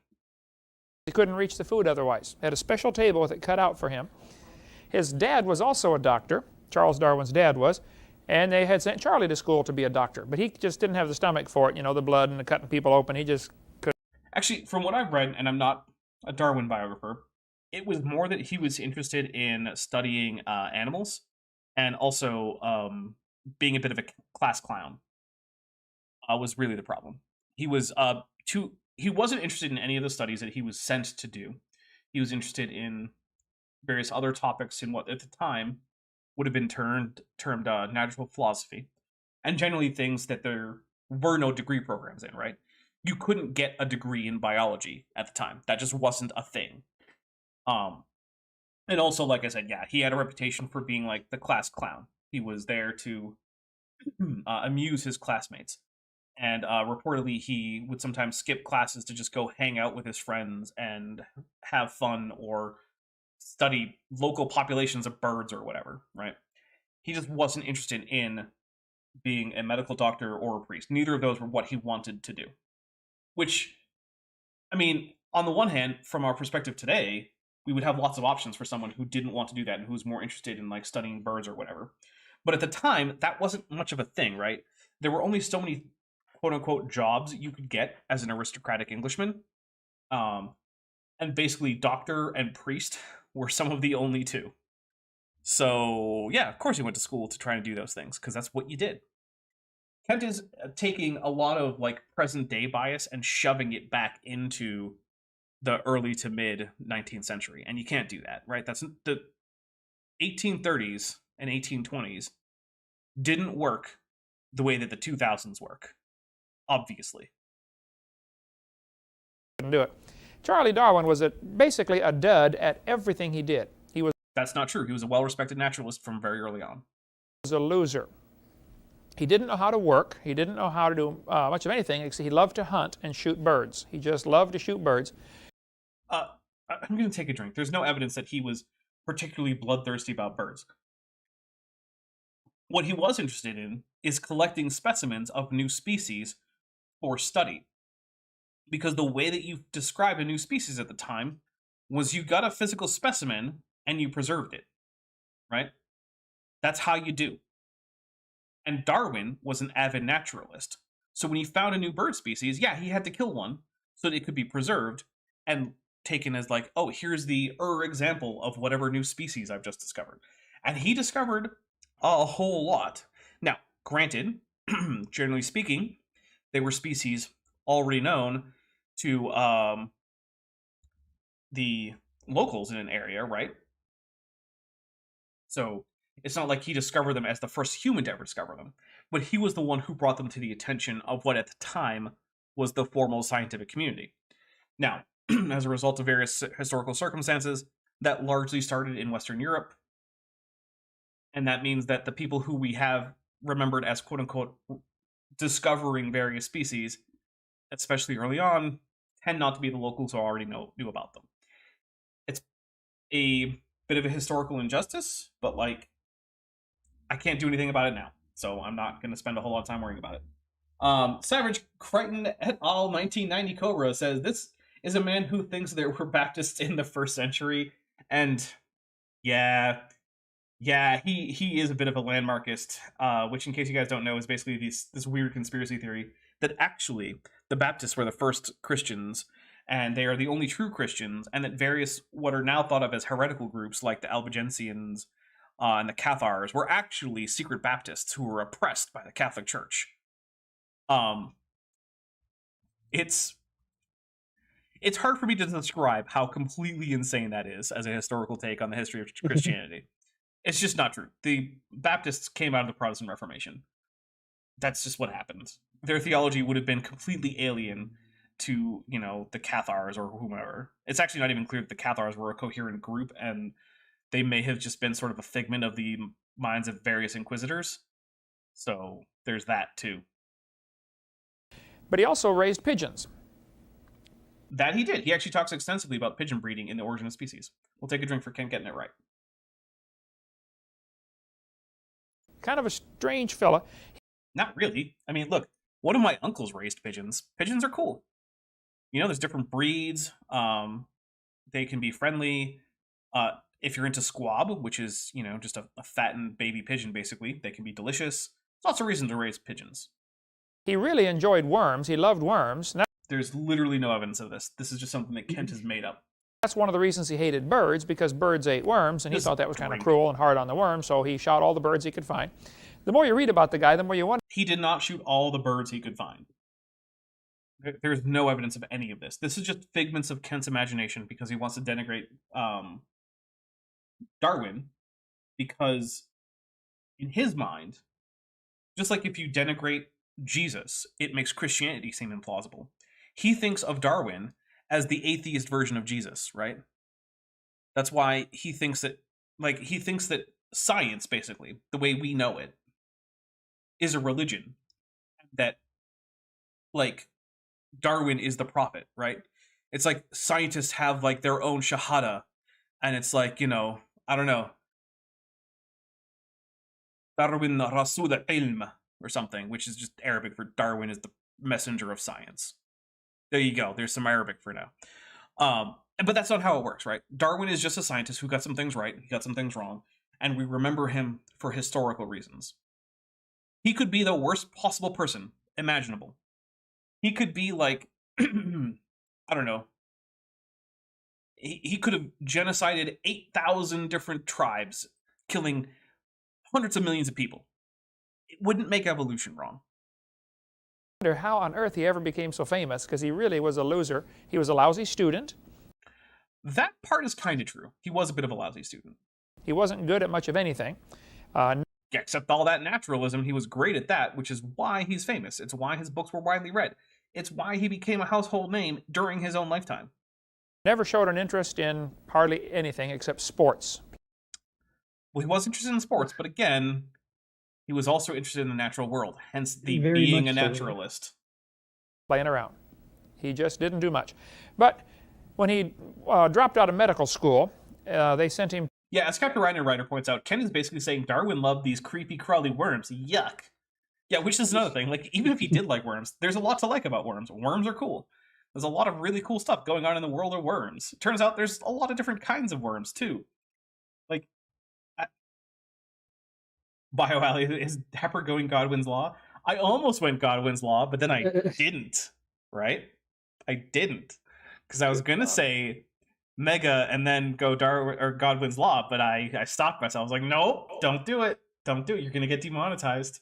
He couldn't reach the food otherwise. They had a special table with it cut out for him. His dad was also a doctor. Charles Darwin's dad was. And they had sent Charlie to school to be a doctor. But he just didn't have the stomach for it, the blood and the cutting people open. He just couldn't. Actually, from what I've read, and I'm not a Darwin biographer, it was more that he was interested in studying animals and also being a bit of a class clown was really the problem. He wasn't interested in any of the studies that he was sent to do. He was interested in various other topics in what at the time would have been termed natural philosophy, and generally things that there were no degree programs in, right? You couldn't get a degree in biology at the time. That just wasn't a thing. And also, like I said, yeah, he had a reputation for being like the class clown. He was there to amuse his classmates. And reportedly, he would sometimes skip classes to just go hang out with his friends and have fun or study local populations of birds or whatever, right? He just wasn't interested in being a medical doctor or a priest. Neither of those were what he wanted to do. Which, I mean, on the one hand, from our perspective today, we would have lots of options for someone who didn't want to do that and who was more interested in like studying birds or whatever. But at the time, that wasn't much of a thing, right? There were only so many quote-unquote jobs you could get as an aristocratic Englishman. And basically doctor and priest were some of the only two. So, yeah, of course he went to school to try and do those things, because that's what you did. Kent is taking a lot of like present-day bias and shoving it back into the early to mid 19th century, and you can't do that, right? That's the 1830s and 1820s didn't work the way that the 2000s work, obviously. Couldn't do it. Charlie Darwin was basically a dud at everything he did. That's not true. He was a well-respected naturalist from very early on. He was a loser. He didn't know how to work. He didn't know how to do much of anything, except he loved to hunt and shoot birds. He just loved to shoot birds. I'm going to take a drink. There's no evidence that he was particularly bloodthirsty about birds. What he was interested in is collecting specimens of new species for study. Because the way that you described a new species at the time was you got a physical specimen and you preserved it, right? That's how you do. And Darwin was an avid naturalist. So when he found a new bird species, yeah, he had to kill one so that it could be preserved and taken as like, oh, here's the example of whatever new species I've just discovered. And he discovered a whole lot. Now, granted, generally speaking, they were species already known to the locals in an area, right? So it's not like he discovered them as the first human to ever discover them, but he was the one who brought them to the attention of what at the time was the formal scientific community. Now, as a result of various historical circumstances, that largely started in Western Europe. And that means that the people who we have remembered as quote-unquote discovering various species, especially early on, tend not to be the locals who already knew about them. It's a bit of a historical injustice, but like, I can't do anything about it now, so I'm not going to spend a whole lot of time worrying about it. Savage Crichton et al. 1990 Cobra says this is a man who thinks there were Baptists in the first century, and yeah, he is a bit of a landmarkist, which, in case you guys don't know, is basically this weird conspiracy theory that actually the Baptists were the first Christians, and they are the only true Christians, and that various what are now thought of as heretical groups like the Albigensians and the Cathars were actually secret Baptists who were oppressed by the Catholic Church. It's hard for me to describe how completely insane that is as a historical take on the history of Christianity. It's just not true. The Baptists came out of the Protestant Reformation. That's just what happened. Their theology would have been completely alien to, the Cathars or whomever. It's actually not even clear that the Cathars were a coherent group, and they may have just been sort of a figment of the minds of various inquisitors. So there's that too. But he also raised pigeons. That he did. He actually talks extensively about pigeon breeding in The Origin of Species. We'll take a drink for Ken getting it right. Kind of a strange fella. Not really. I mean, look, one of my uncles raised pigeons. Pigeons are cool. There's different breeds. They can be friendly. If you're into squab, which is, just a fattened baby pigeon, basically, they can be delicious. There's lots of reasons to raise pigeons. He really enjoyed worms. He loved worms. Now, there's literally no evidence of this. This is just something that Kent has made up. that's one of the reasons he hated birds, because birds ate worms, and he thought that was kind of cruel and hard on the worms, so he shot all the birds he could find. The more you read about the guy, the more you wonder. He did not shoot all the birds he could find. There's no evidence of any of this. This is just figments of Kent's imagination because he wants to denigrate Darwin, because in his mind, just like if you denigrate Jesus, it makes Christianity seem implausible. He thinks of Darwin as the atheist version of Jesus, right? That's why he thinks that, science, basically, the way we know it, is a religion. That, Darwin is the prophet, right? It's like scientists have, their own shahada, and it's I don't know, Darwin Rasul al-Ilm, or something, which is just Arabic for Darwin is the messenger of science. There you go. There's some Arabic for now. But that's not how it works, right? Darwin is just a scientist who got some things right, he got some things wrong, and we remember him for historical reasons. He could be the worst possible person imaginable. He could be I don't know. He could have genocided 8,000 different tribes, killing hundreds of millions of people. It wouldn't make evolution wrong. I wonder how on earth he ever became so famous, because he really was a loser. He was a lousy student. That part is kind of true. He was a bit of a lousy student. He wasn't good at much of anything. Except all that naturalism, he was great at that, which is why he's famous. It's why his books were widely read. It's why he became a household name during his own lifetime. Never showed an interest in hardly anything except sports. Well, he was interested in sports, but again, he was also interested in the natural world, hence the Very being a much so. naturalist. Playing around. He just didn't do much. But when he dropped out of medical school, they sent him. Yeah, as Captain Ryder points out, Ken is basically saying Darwin loved these creepy, crawly worms. Yuck. Yeah, which is another thing. Even if he did like worms, there's a lot to like about worms. Worms are cool. There's a lot of really cool stuff going on in the world of worms. Turns out there's a lot of different kinds of worms, too. BioAlley, is Dapper going Godwin's Law? I almost went Godwin's Law, but then I didn't, right? I didn't. Because I was going to say Mega and then go Darwin or Godwin's Law, but I stopped myself. I was like, no, don't do it. Don't do it. You're going to get demonetized.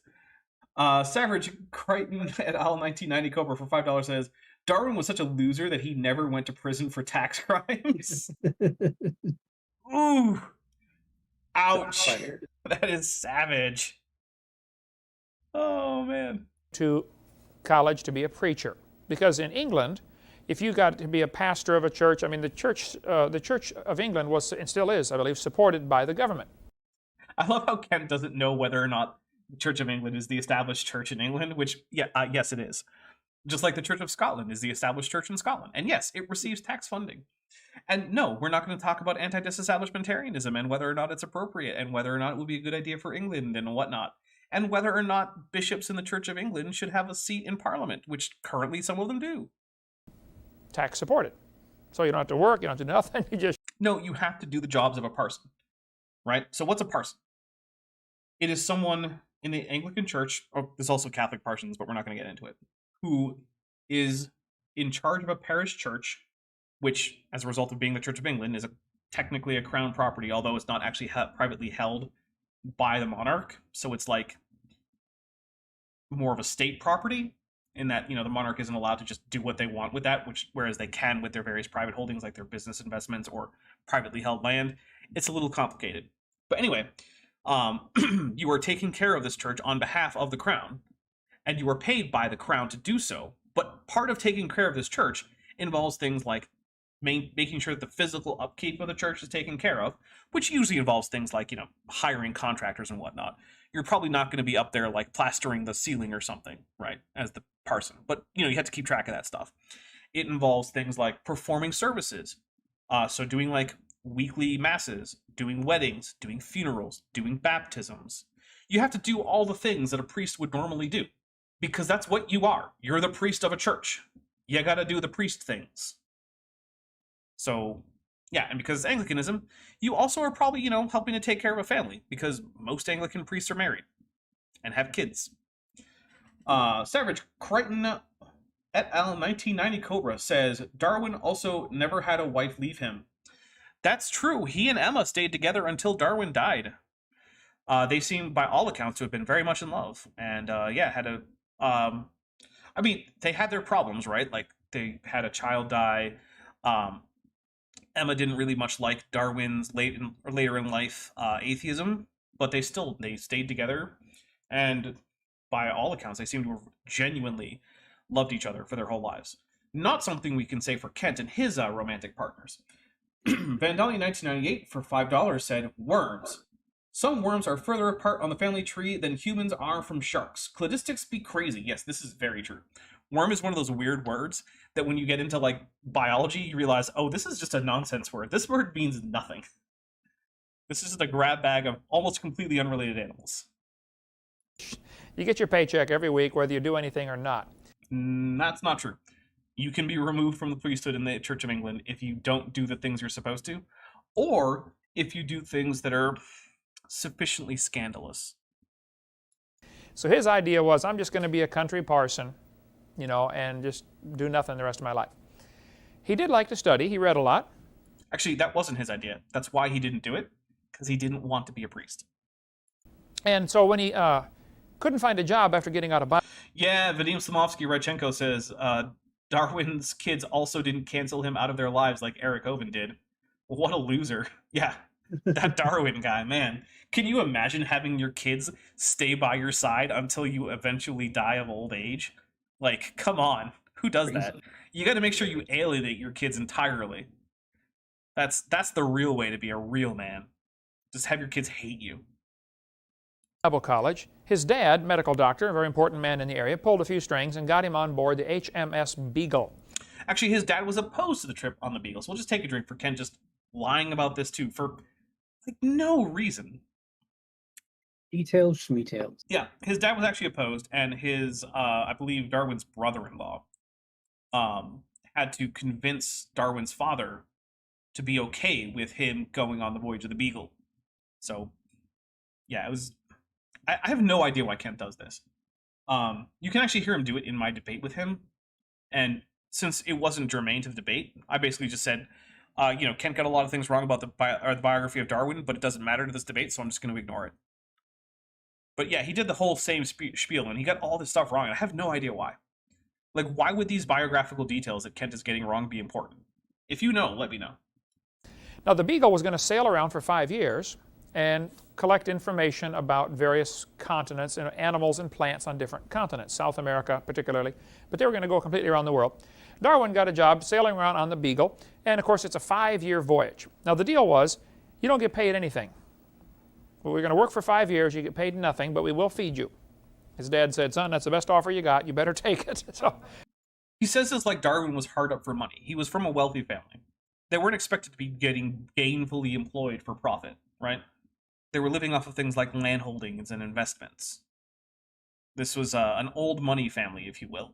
Savage Crichton et al. 1990 Cobra for $5 says, Darwin was such a loser that he never went to prison for tax crimes. Ooh. Ouch. That is savage. Oh, man. To college to be a preacher. Because in England, if you got to be a pastor of a church, the Church of England was, and still is, I believe, supported by the government. I love how Kent doesn't know whether or not the Church of England is the established church in England, which, yes, it is. Just like the Church of Scotland is the established church in Scotland. And yes, it receives tax funding. And no, we're not going to talk about anti-disestablishmentarianism and whether or not it's appropriate and whether or not it would be a good idea for England and whatnot. and whether or not bishops in the Church of England should have a seat in Parliament, which currently some of them do. Tax supported. So you don't have to work, you don't have to do nothing, you just... No, you have to do the jobs of a parson, right? So what's a parson? It is someone in the Anglican Church, or there's also Catholic parsons, but we're not going to get into it, who is in charge of a parish church, which, as a result of being the Church of England, is technically a crown property, although it's not actually privately held by the monarch. So it's like more of a state property, in that, you know, the monarch isn't allowed to just do what they want with that, whereas they can with their various private holdings, like their business investments or privately held land. It's a little complicated. But anyway, you are taking care of this church on behalf of the crown, and you are paid by the crown to do so. But part of taking care of this church involves things like making sure that the physical upkeep of the church is taken care of, which usually involves things like, you know, hiring contractors and whatnot. You're probably not going to be up there like plastering the ceiling or something, right, as the parson. But, you know, you have to keep track of that stuff. It involves things like performing services. So doing like weekly masses, doing weddings, doing funerals, doing baptisms. You have to do all the things that a priest would normally do, because that's what you are. You're the priest of a church. You got to do the priest things. So, yeah, and because it's Anglicanism, you also are probably, you know, helping to take care of a family, because most Anglican priests are married and have kids. Savage Crichton et al. 1990 Cobra says, Darwin also never had a wife leave him. That's true. He and Emma stayed together until Darwin died. They seem, by all accounts, to have been very much in love. And, yeah, had a... I mean, they had their problems, right? Like, they had a child die. Emma didn't really much like Darwin's later in life atheism, but they stayed together, and by all accounts, they seem to have genuinely loved each other for their whole lives. Not something we can say for Kent and his romantic partners. Vandali 1998 for $5 said, worms. Some worms are further apart on the family tree than humans are from sharks. Cladistics be crazy. Yes, this is very true. Worm is one of those weird words that when you get into like biology, you realize, oh, this is just a nonsense word. This word means nothing. This is just a grab bag of almost completely unrelated animals. You get your paycheck every week, whether you do anything or not. That's not true. You can be removed from the priesthood in the Church of England if you don't do the things you're supposed to, or if you do things that are sufficiently scandalous. So his idea was, I'm just going to be a country parson, you know, and just do nothing the rest of my life. He did like to study. He read a lot. Actually, that wasn't his idea. That's why he didn't do it, because he didn't want to be a priest. And so when he couldn't find a job after getting out of Bible... Yeah, Vadim Slomovsky-Radchenko says, Darwin's kids also didn't cancel him out of their lives like Eric Oven did. What a loser. Yeah, that Darwin guy, man. Can you imagine having your kids stay by your side until you eventually die of old age? Like, come on. Who does that? You got to make sure you alienate your kids entirely. That's the real way to be a real man. Just have your kids hate you. Bible college. His dad, medical doctor, a very important man in the area, pulled a few strings and got him on board the HMS Beagle. Actually, his dad was opposed to the trip on the Beagle, so we'll just take a drink for Ken just lying about this too for like no reason. Details, schmetails. Yeah, his dad was actually opposed, and his, I believe, Darwin's brother-in-law had to convince Darwin's father to be okay with him going on the voyage of the Beagle. So, yeah, it was... I have no idea why Kent does this. You can actually hear him do it in my debate with him, and since it wasn't germane to the debate, I basically just said, you know, Kent got a lot of things wrong about the biography of Darwin, but it doesn't matter to this debate, so I'm just going to ignore it. But yeah, he did the whole same spiel, and he got all this stuff wrong, and I have no idea why. Like, why would these biographical details that Kent is getting wrong be important? If you know, let me know. Now, the Beagle was going to sail around for 5 years and collect information about various continents and animals and plants on different continents, South America particularly, but they were going to go completely around the world. Darwin got a job sailing around on the Beagle, and of course it's a 5-year voyage. Now the deal was, you don't get paid anything. Well, we're going to work for 5 years, you get paid nothing, but we will feed you. His dad said, son, that's the best offer you got, you better take it. So he says this like Darwin was hard up for money. He was from a wealthy family. They weren't expected to be getting gainfully employed for profit, right? They were living off of things like land holdings and investments. This was an old money family, if you will.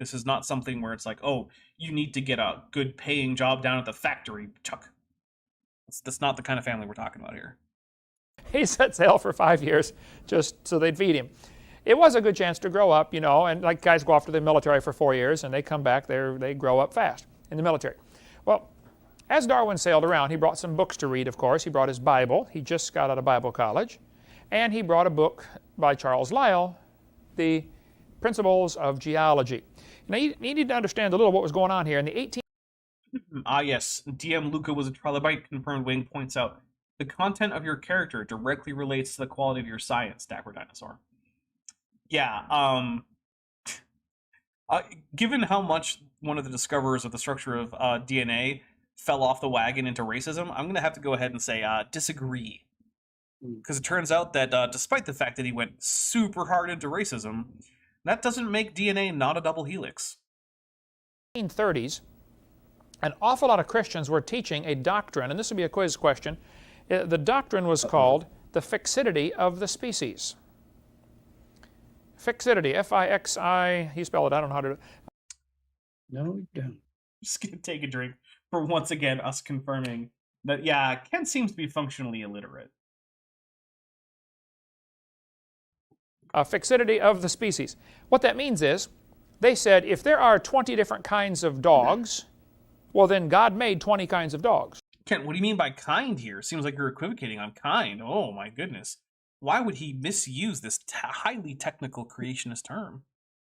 This is not something where it's like, oh, you need to get a good paying job down at the factory, Chuck. That's not the kind of family we're talking about here. He set sail for 5 years just so they'd feed him. It was a good chance to grow up, you know, and like guys go off to the military for 4 years and they come back, they grow up fast in the military. Well, as Darwin sailed around, he brought some books to read, of course. He brought his Bible. He just got out of Bible college. And he brought a book by Charles Lyell, The Principles of Geology. Now, you need to understand a little what was going on here. In the 18... Yes. DM Luca was a trilobite, confirmed Wing points out. The content of your character directly relates to the quality of your science, Dapper Dinosaur. Yeah, given how much one of the discoverers of the structure of DNA fell off the wagon into racism, I'm going to have to go ahead and say disagree. Because it turns out that despite the fact that he went super hard into racism, that doesn't make DNA not a double helix. In the 1930s, an awful lot of Christians were teaching a doctrine, and this would be a quiz question. The doctrine was called the fixity of the species. Fixity, F-I-X-I, you spell it, I don't know how to... No, you don't. Just going to take a drink for once again us confirming that, yeah, Ken seems to be functionally illiterate. Fixity of the species. What that means is, they said if there are 20 different kinds of dogs, well then God made 20 kinds of dogs. Ken, what do you mean by kind here? Seems like you're equivocating on kind. Oh my goodness. Why would he misuse this highly technical creationist term?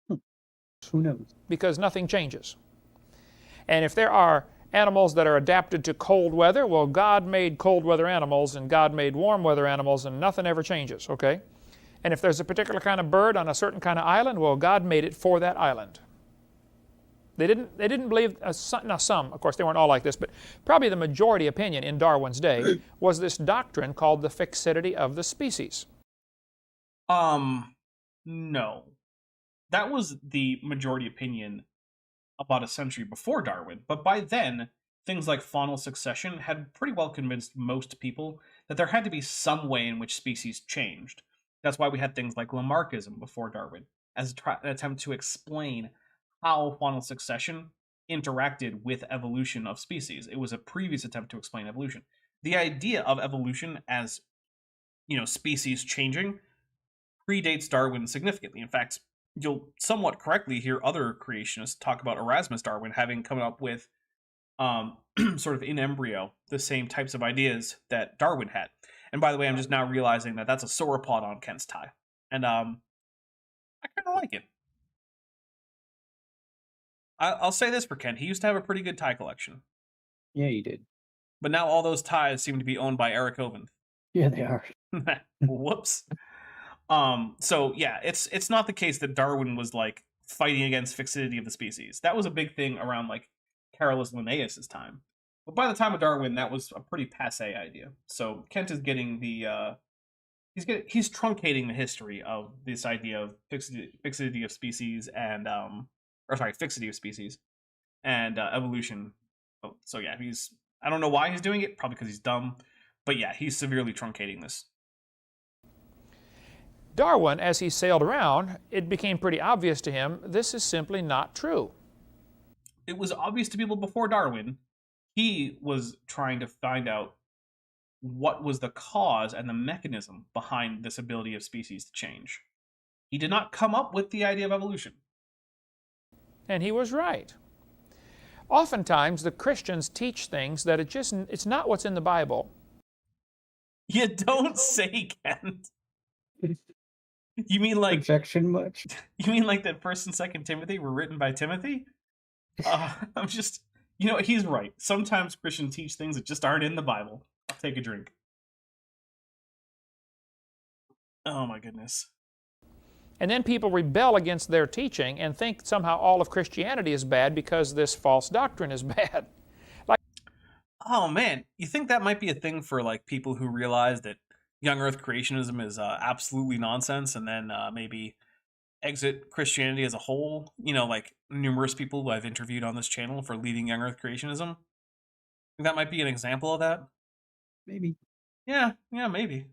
Who knows? Because nothing changes. And if there are animals that are adapted to cold weather, well, God made cold weather animals and God made warm weather animals and nothing ever changes, okay? And if there's a particular kind of bird on a certain kind of island, well, God made it for that island. They didn't believe, now some, of course, they weren't all like this, but probably the majority opinion in Darwin's day was this doctrine called the fixity of the species. No. That was the majority opinion about a century before Darwin, but by then, things like faunal succession had pretty well convinced most people that there had to be some way in which species changed. That's why we had things like Lamarckism before Darwin, as an attempt to explain how faunal succession interacted with evolution of species. It was a previous attempt to explain evolution. The idea of evolution as, species changing predates Darwin significantly. In fact, you'll somewhat correctly hear other creationists talk about Erasmus Darwin having come up with, sort of in embryo, the same types of ideas that Darwin had. And by the way, I'm just now realizing that that's a sauropod on Kent's tie. And I kind of like it. I'll say this for Kent. He used to have a pretty good tie collection. Yeah, you did. But now all those ties seem to be owned by Eric Hovind. Yeah, they are. Whoops. So yeah, it's not the case that Darwin was like fighting against fixity of the species. That was a big thing around like Carolus Linnaeus' time. But by the time of Darwin, that was a pretty passé idea. So Kent is getting the he's truncating the history of this idea of fixity of species and fixity of species and evolution. So yeah, I don't know why he's doing it, probably because he's dumb, but yeah, he's severely truncating this. Darwin, as he sailed around, it became pretty obvious to him this is simply not true. It was obvious to people before Darwin. He was trying to find out what was the cause and the mechanism behind this ability of species to change. He did not come up with the idea of evolution. And he was right. Oftentimes, the Christians teach things that it's not what's in the Bible. You don't say, Kent. You mean like Projection much? You mean like that 1st and 2nd Timothy were written by Timothy? I'm just, he's right. Sometimes Christians teach things that just aren't in the Bible. I'll take a drink. Oh my goodness. And then people rebel against their teaching and think somehow all of Christianity is bad because this false doctrine is bad. Oh man, you think that might be a thing for like people who realize that young Earth creationism is absolutely nonsense, and then maybe exit Christianity as a whole? Like numerous people who I've interviewed on this channel for leaving young Earth creationism. Think that might be an example of that? Maybe. Yeah, maybe.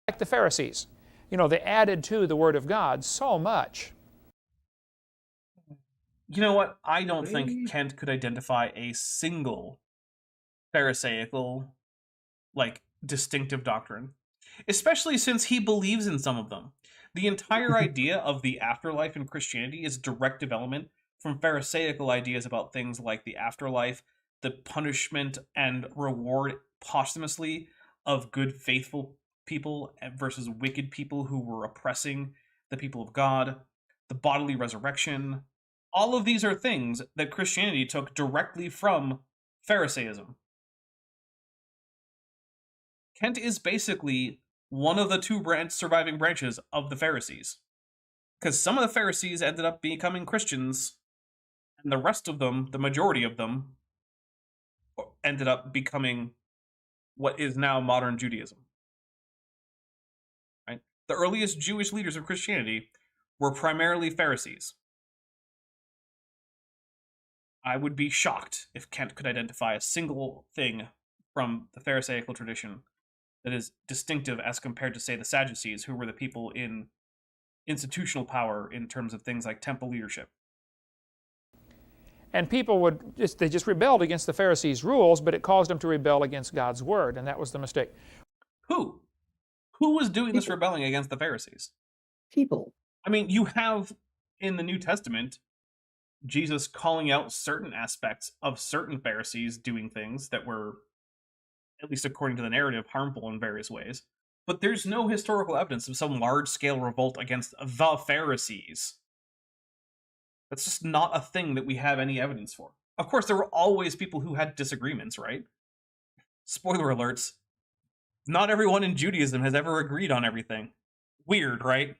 Like the Pharisees. You know, they added to the Word of God so much. You know what? I don't think Kent could identify a single Pharisaical, like, distinctive doctrine, especially since he believes in some of them. The entire idea of the afterlife in Christianity is direct development from Pharisaical ideas about things like the afterlife, the punishment and reward posthumously of good, faithful people versus wicked people who were oppressing the people of God, the bodily resurrection. All of these are things that Christianity took directly from Pharisaism. Kent is basically one of the two surviving branches of the Pharisees. Because some of the Pharisees ended up becoming Christians, and the rest of them, the majority of them, ended up becoming what is now modern Judaism. Right? The earliest Jewish leaders of Christianity were primarily Pharisees. I would be shocked if Kent could identify a single thing from the Pharisaical tradition that is distinctive as compared to, say, the Sadducees, who were the people in institutional power in terms of things like temple leadership. And people they just rebelled against the Pharisees' rules, but it caused them to rebel against God's Word, and that was the mistake. Who? Who was doing this rebelling against the Pharisees? People. I mean, you have in the New Testament Jesus calling out certain aspects of certain Pharisees doing things that were, at least according to the narrative, harmful in various ways. But there's no historical evidence of some large-scale revolt against the Pharisees. That's just not a thing that we have any evidence for. Of course, there were always people who had disagreements, right? Spoiler alerts. Not everyone in Judaism has ever agreed on everything. Weird, right?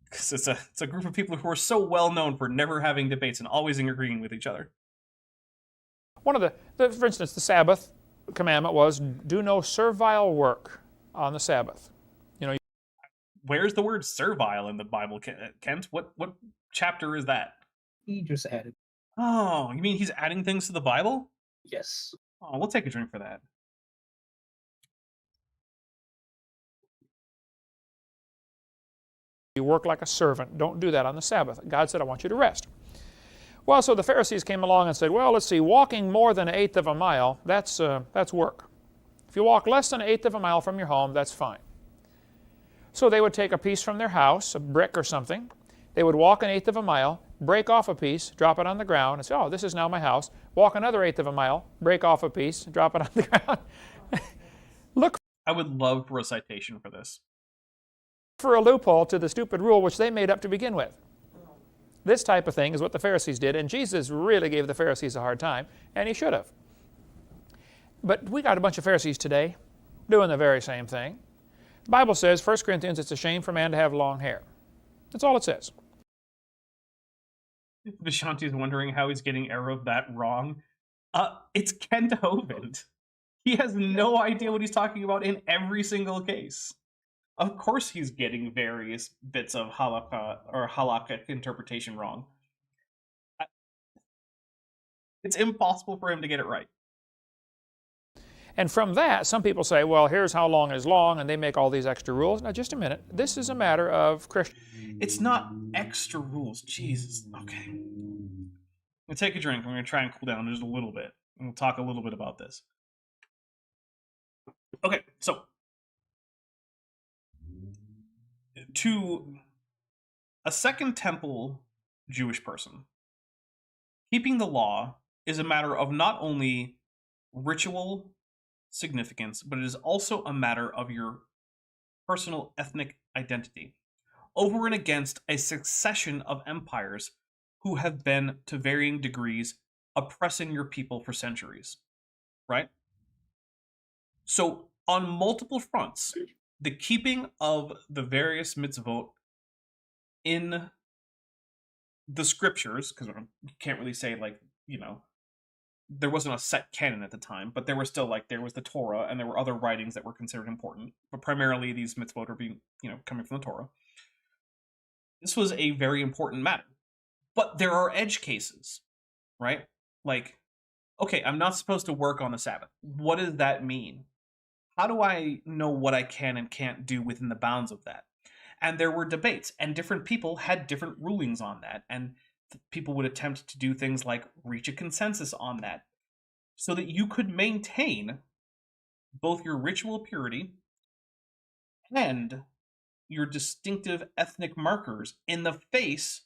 Because it's a group of people who are so well known for never having debates and always agreeing with each other. One of for instance, the Sabbath commandment was, do no servile work on the Sabbath. You know, where's the word servile in the Bible, Kent? What chapter is that? He just added. Oh, you mean he's adding things to the Bible? Yes. Oh, we'll take a drink for that. you work like a servant. Don't do that on the Sabbath. God said, I want you to rest. Well, so the Pharisees came along and said, well, let's see, walking more than 1/8 of a mile, that's work. If you walk less than 1/8 of a mile from your home, that's fine. So they would take a piece from their house, a brick or something. They would walk 1/8 of a mile, break off a piece, drop it on the ground, and say, oh, this is now my house. Walk another 1/8 of a mile, break off a piece, drop it on the ground. Look. I would love for a citation for this. For a loophole to the stupid rule which they made up to begin with. This type of thing is what the Pharisees did, and Jesus really gave the Pharisees a hard time, and he should have. But we got a bunch of Pharisees today doing the very same thing. The Bible says, 1 Corinthians, it's a shame for man to have long hair. That's all it says. Vishanti's wondering how he's getting Arrow that wrong. It's Kent Hovind. He has no idea what he's talking about in every single case. Of course he's getting various bits of halakha or halakhic interpretation wrong. It's impossible for him to get it right. And from that, some people say, well, here's how long is long, and they make all these extra rules. Now, just a minute. This is a matter of Christian. It's not extra rules. Jesus. Okay. I'm going to take a drink. I'm going to try and cool down just a little bit. And we'll talk a little bit about this. Okay, so to a Second Temple Jewish person, keeping the law is a matter of not only ritual significance, but it is also a matter of your personal ethnic identity, over and against a succession of empires who have been, to varying degrees, oppressing your people for centuries, right? So, on multiple fronts, the keeping of the various mitzvot in the scriptures, because you can't really say, like, you know, there wasn't a set canon at the time, but there were still, like, there was the Torah, and there were other writings that were considered important, but primarily these mitzvot are being, you know, coming from the Torah. This was a very important matter. But there are edge cases, right? Like, okay, I'm not supposed to work on the Sabbath. What does that mean? how do I know what I can and can't do within the bounds of that? And there were debates, and different people had different rulings on that, and people would attempt to do things like reach a consensus on that, so that you could maintain both your ritual purity and your distinctive ethnic markers in the face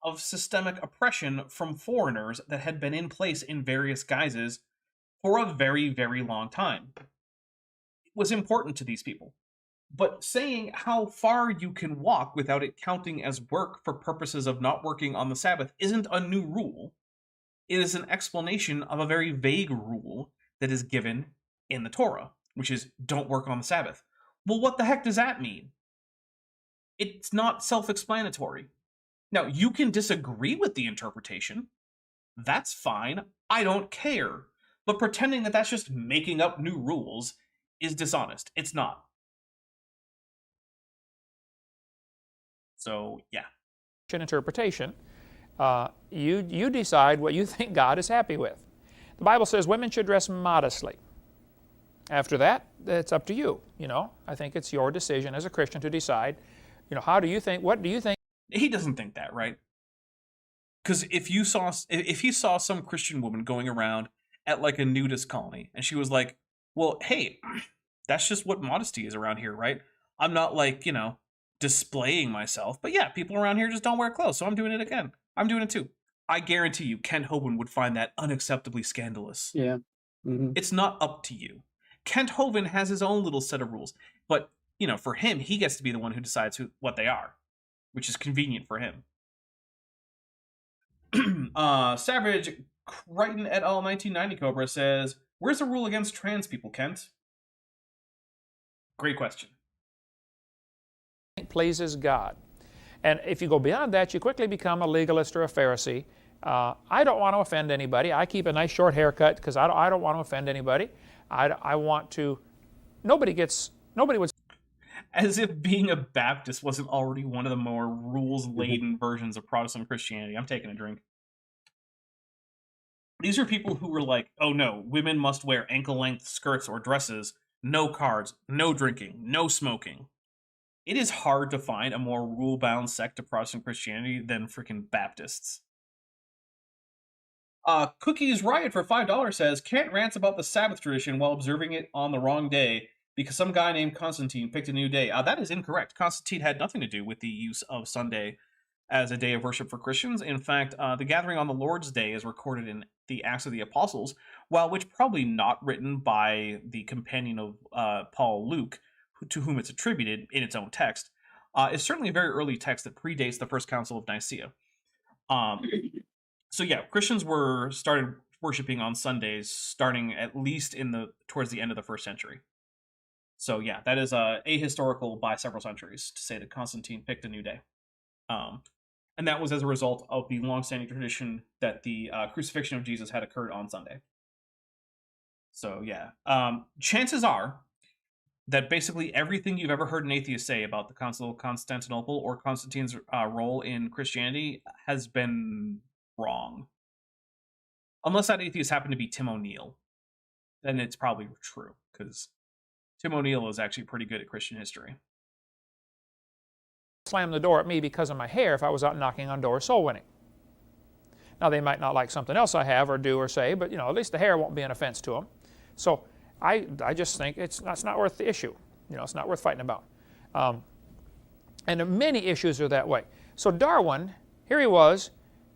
of systemic oppression from foreigners that had been in place in various guises for a very, very long time. It was important to these people. But saying how far you can walk without it counting as work for purposes of not working on the Sabbath isn't a new rule. It is an explanation of a very vague rule that is given in the Torah, which is don't work on the Sabbath. Well, what the heck does that mean? It's not self-explanatory. Now, you can disagree with the interpretation. That's fine. I don't care. But pretending that that's just making up new rules is dishonest. It's not. So, yeah. Interpretation, you decide what you think God is happy with. The Bible says women should dress modestly. After that, it's up to you. I think it's your decision as a Christian to decide. How do you think? What do you think? He doesn't think that, right? Because if he saw some Christian woman going around at like a nudist colony, and she was like, "Well, hey, that's just what modesty is around here, right? I'm not like displaying myself, but yeah, people around here just don't wear clothes, so I'm doing it again. I'm doing it too." I guarantee you, Kent Hovind would find that unacceptably scandalous. Yeah. Mm-hmm. It's not up to you. Kent Hovind has his own little set of rules, but for him, he gets to be the one who decides what they are, which is convenient for him. Savage Crichton et al. 1990 Cobra says, "Where's the rule against trans people, Kent?" Great question. Pleases God. And if you go beyond that, you quickly become a legalist or a Pharisee. I don't want to offend anybody. I keep a nice short haircut because I don't want to offend anybody. I want to. Nobody would. As if being a Baptist wasn't already one of the more rules-laden versions of Protestant Christianity. I'm taking a drink. These are people who were like, "Oh no, women must wear ankle-length skirts or dresses, no cards, no drinking, no smoking." It is hard to find a more rule-bound sect of Protestant Christianity than freaking Baptists. Cookies Riot for $5 says, "Kent rants about the Sabbath tradition while observing it on the wrong day because some guy named Constantine picked a new day." That is incorrect. Constantine had nothing to do with the use of Sunday as a day of worship for Christians. In fact, the gathering on the Lord's Day is recorded in the Acts of the Apostles, which probably not written by the companion of Paul, Luke, to whom it's attributed in its own text, is certainly a very early text that predates the First Council of Nicaea. So yeah, Christians started worshiping on Sundays starting at least towards the end of the first century. So yeah, that is ahistorical by several centuries to say that Constantine picked a new day. And that was as a result of the long-standing tradition that the crucifixion of Jesus had occurred on Sunday. So yeah, chances are that basically everything you've ever heard an atheist say about the Council of Constantinople or Constantine's role in Christianity has been wrong. Unless that atheist happened to be Tim O'Neill, then it's probably true, because Tim O'Neill is actually pretty good at Christian history. Slam the door at me because of my hair if I was out knocking on doors soul winning. Now they might not like something else I have or do or say, but at least the hair won't be an offense to them. So I just think it's not worth the issue. It's not worth fighting about. And many issues are that way. So Darwin, here he was,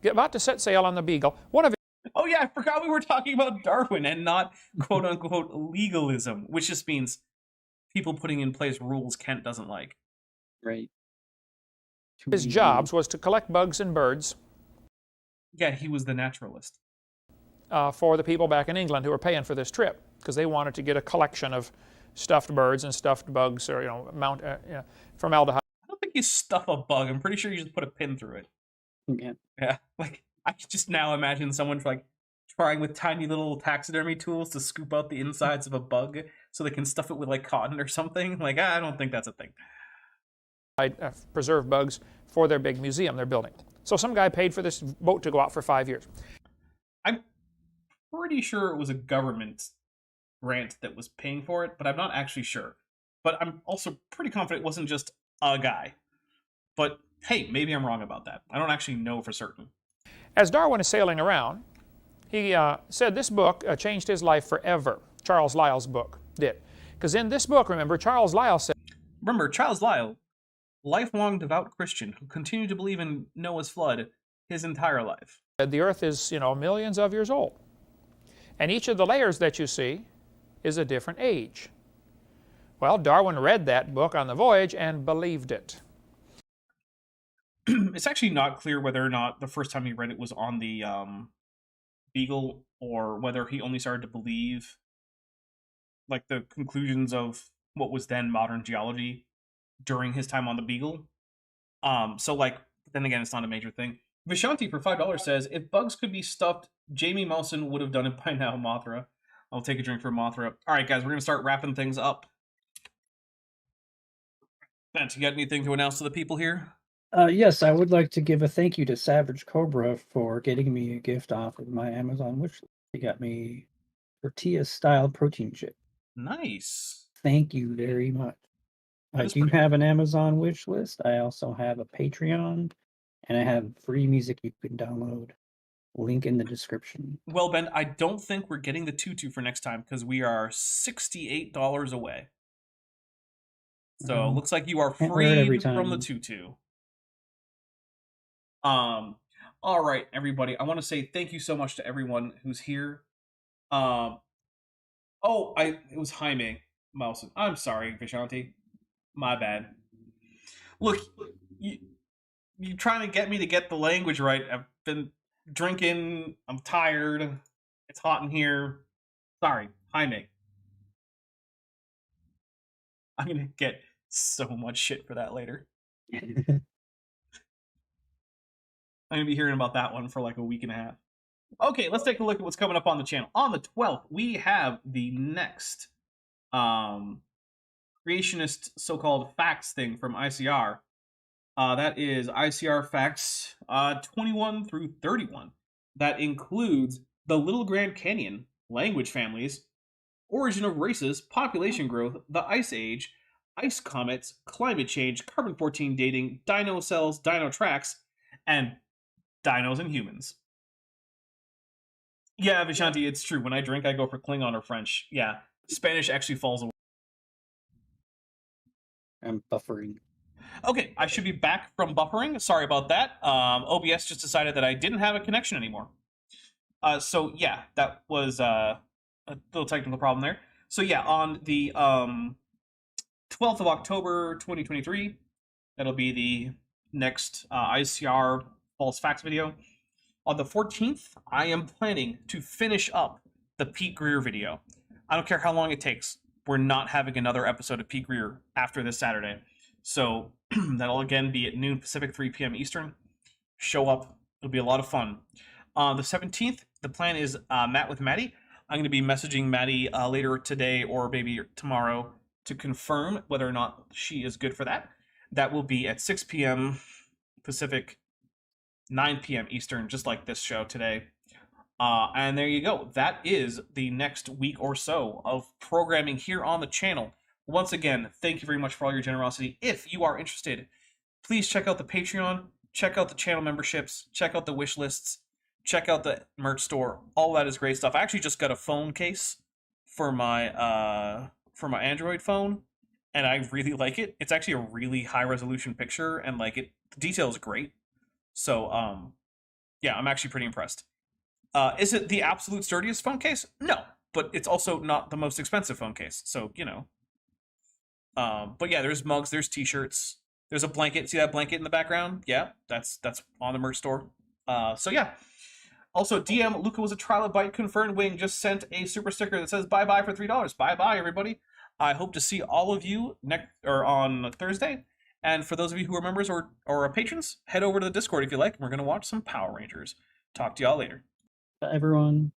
about to set sail on the Beagle. Oh yeah, I forgot we were talking about Darwin and not quote-unquote legalism, which just means people putting in place rules Kent doesn't like. Right. His jobs was to collect bugs and birds. Yeah, he was the naturalist. For the people back in England who were paying for this trip, because they wanted to get a collection of stuffed birds and stuffed bugs, or formaldehyde. I don't think you stuff a bug. I'm pretty sure you just put a pin through it. Yeah. Yeah, like I could just now imagine someone trying with tiny little taxidermy tools to scoop out the insides of a bug so they can stuff it with like cotton or something. Like, I don't think that's a thing. Preserve bugs for their big museum they're building. So some guy paid for this boat to go out for 5 years. I'm pretty sure it was a government rant that was paying for it, but I'm not actually sure. But I'm also pretty confident it wasn't just a guy. But hey, maybe I'm wrong about that. I don't actually know for certain. As Darwin is sailing around, he said this book changed his life forever. Charles Lyell's book did. Because in this book, remember, Charles Lyell said... Remember, Charles Lyell, lifelong devout Christian who continued to believe in Noah's flood his entire life. The earth is, millions of years old. And each of the layers that you see is a different age. Well, Darwin read that book on the voyage and believed it. It's actually not clear whether or not the first time he read it was on the Beagle, or whether he only started to believe like the conclusions of what was then modern geology during his time on the Beagle. So like, then again, it's not a major thing. Vishanti for $5 says, if bugs could be stuffed, Jamie Mawson would have done it by now, Mothra. I'll take a drink for Mothra. All right, guys, we're going to start wrapping things up. Bent, you got anything to announce to the people here? Yes, I would like to give a thank you to Savage Cobra for getting me a gift off of my Amazon wish list. He got me tortilla-style protein shake. Nice. Thank you very much. I That is do pretty have an Amazon wish list. I also have a Patreon, and I have free music you can download. Link in the description. Well, Ben, I don't think we're getting the tutu for next time because we are $68 away. So looks like you are Can't wear it every freed from the time. tutu. All right, everybody. I want to say thank you so much to everyone who's here. It was Jaime Mawson. I'm sorry, Vishanti. My bad. Look, you trying to get me to get the language right. I've been drinking. I'm tired. It's hot in here. Sorry, Jaime. I'm gonna get so much shit for that later. I'm going to be hearing about that one for like a week and a half. Okay, let's take a look at what's coming up on the channel. On the 12th, we have the next creationist so-called facts thing from ICR. That is ICR Facts 21 through 31. That includes the Little Grand Canyon, language families, origin of races, population growth, the Ice Age, ice comets, climate change, carbon-14 dating, dino cells, dino tracks, and dinos and humans. Yeah, Vishanti, it's true. When I drink, I go for Klingon or French. Yeah, Spanish actually falls away. I'm buffering. Okay, I should be back from buffering. Sorry about that. OBS just decided that I didn't have a connection anymore. So yeah, that was a little technical problem there. So yeah, on the 12th of October, 2023, that'll be the next ICR false facts video. On the 14th, I am planning to finish up the Pete Greer video. I don't care how long it takes. We're not having another episode of Pete Greer after this Saturday. So that'll again be at noon Pacific, 3 p.m. Eastern. Show up. It'll be a lot of fun. On the 17th, the plan is Matt with Maddie. I'm going to be messaging Maddie later today or maybe tomorrow to confirm whether or not she is good for that. That will be at 6 p.m. Pacific, 9 p.m. Eastern, just like this show today. And there you go. That is the next week or so of programming here on the channel. Once again, thank you very much for all your generosity. If you are interested, please check out the Patreon, check out the channel memberships, check out the wish lists, check out the merch store. All that is great stuff. I actually just got a phone case for my Android phone, and I really like it. It's actually a really high resolution picture, and like the detail is great. So, yeah, I'm actually pretty impressed. Is it the absolute sturdiest phone case? No, but it's also not the most expensive phone case. So, you know. But yeah, there's mugs, there's t-shirts, there's a blanket. See that blanket in the background? Yeah, that's on the merch store. So yeah. Also, DM Luca was a trilobite confirmed wing just sent a super sticker that says bye-bye for $3. Bye-bye, everybody. I hope to see all of you on Thursday. And for those of you who are members or patrons, head over to the Discord if you like. We're going to watch some Power Rangers. Talk to y'all later. Bye, everyone.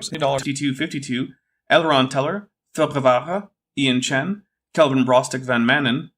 $52.52, Elron Teller, Phil Prevara, Ian Chen, Kelvin Brostick Van Manen,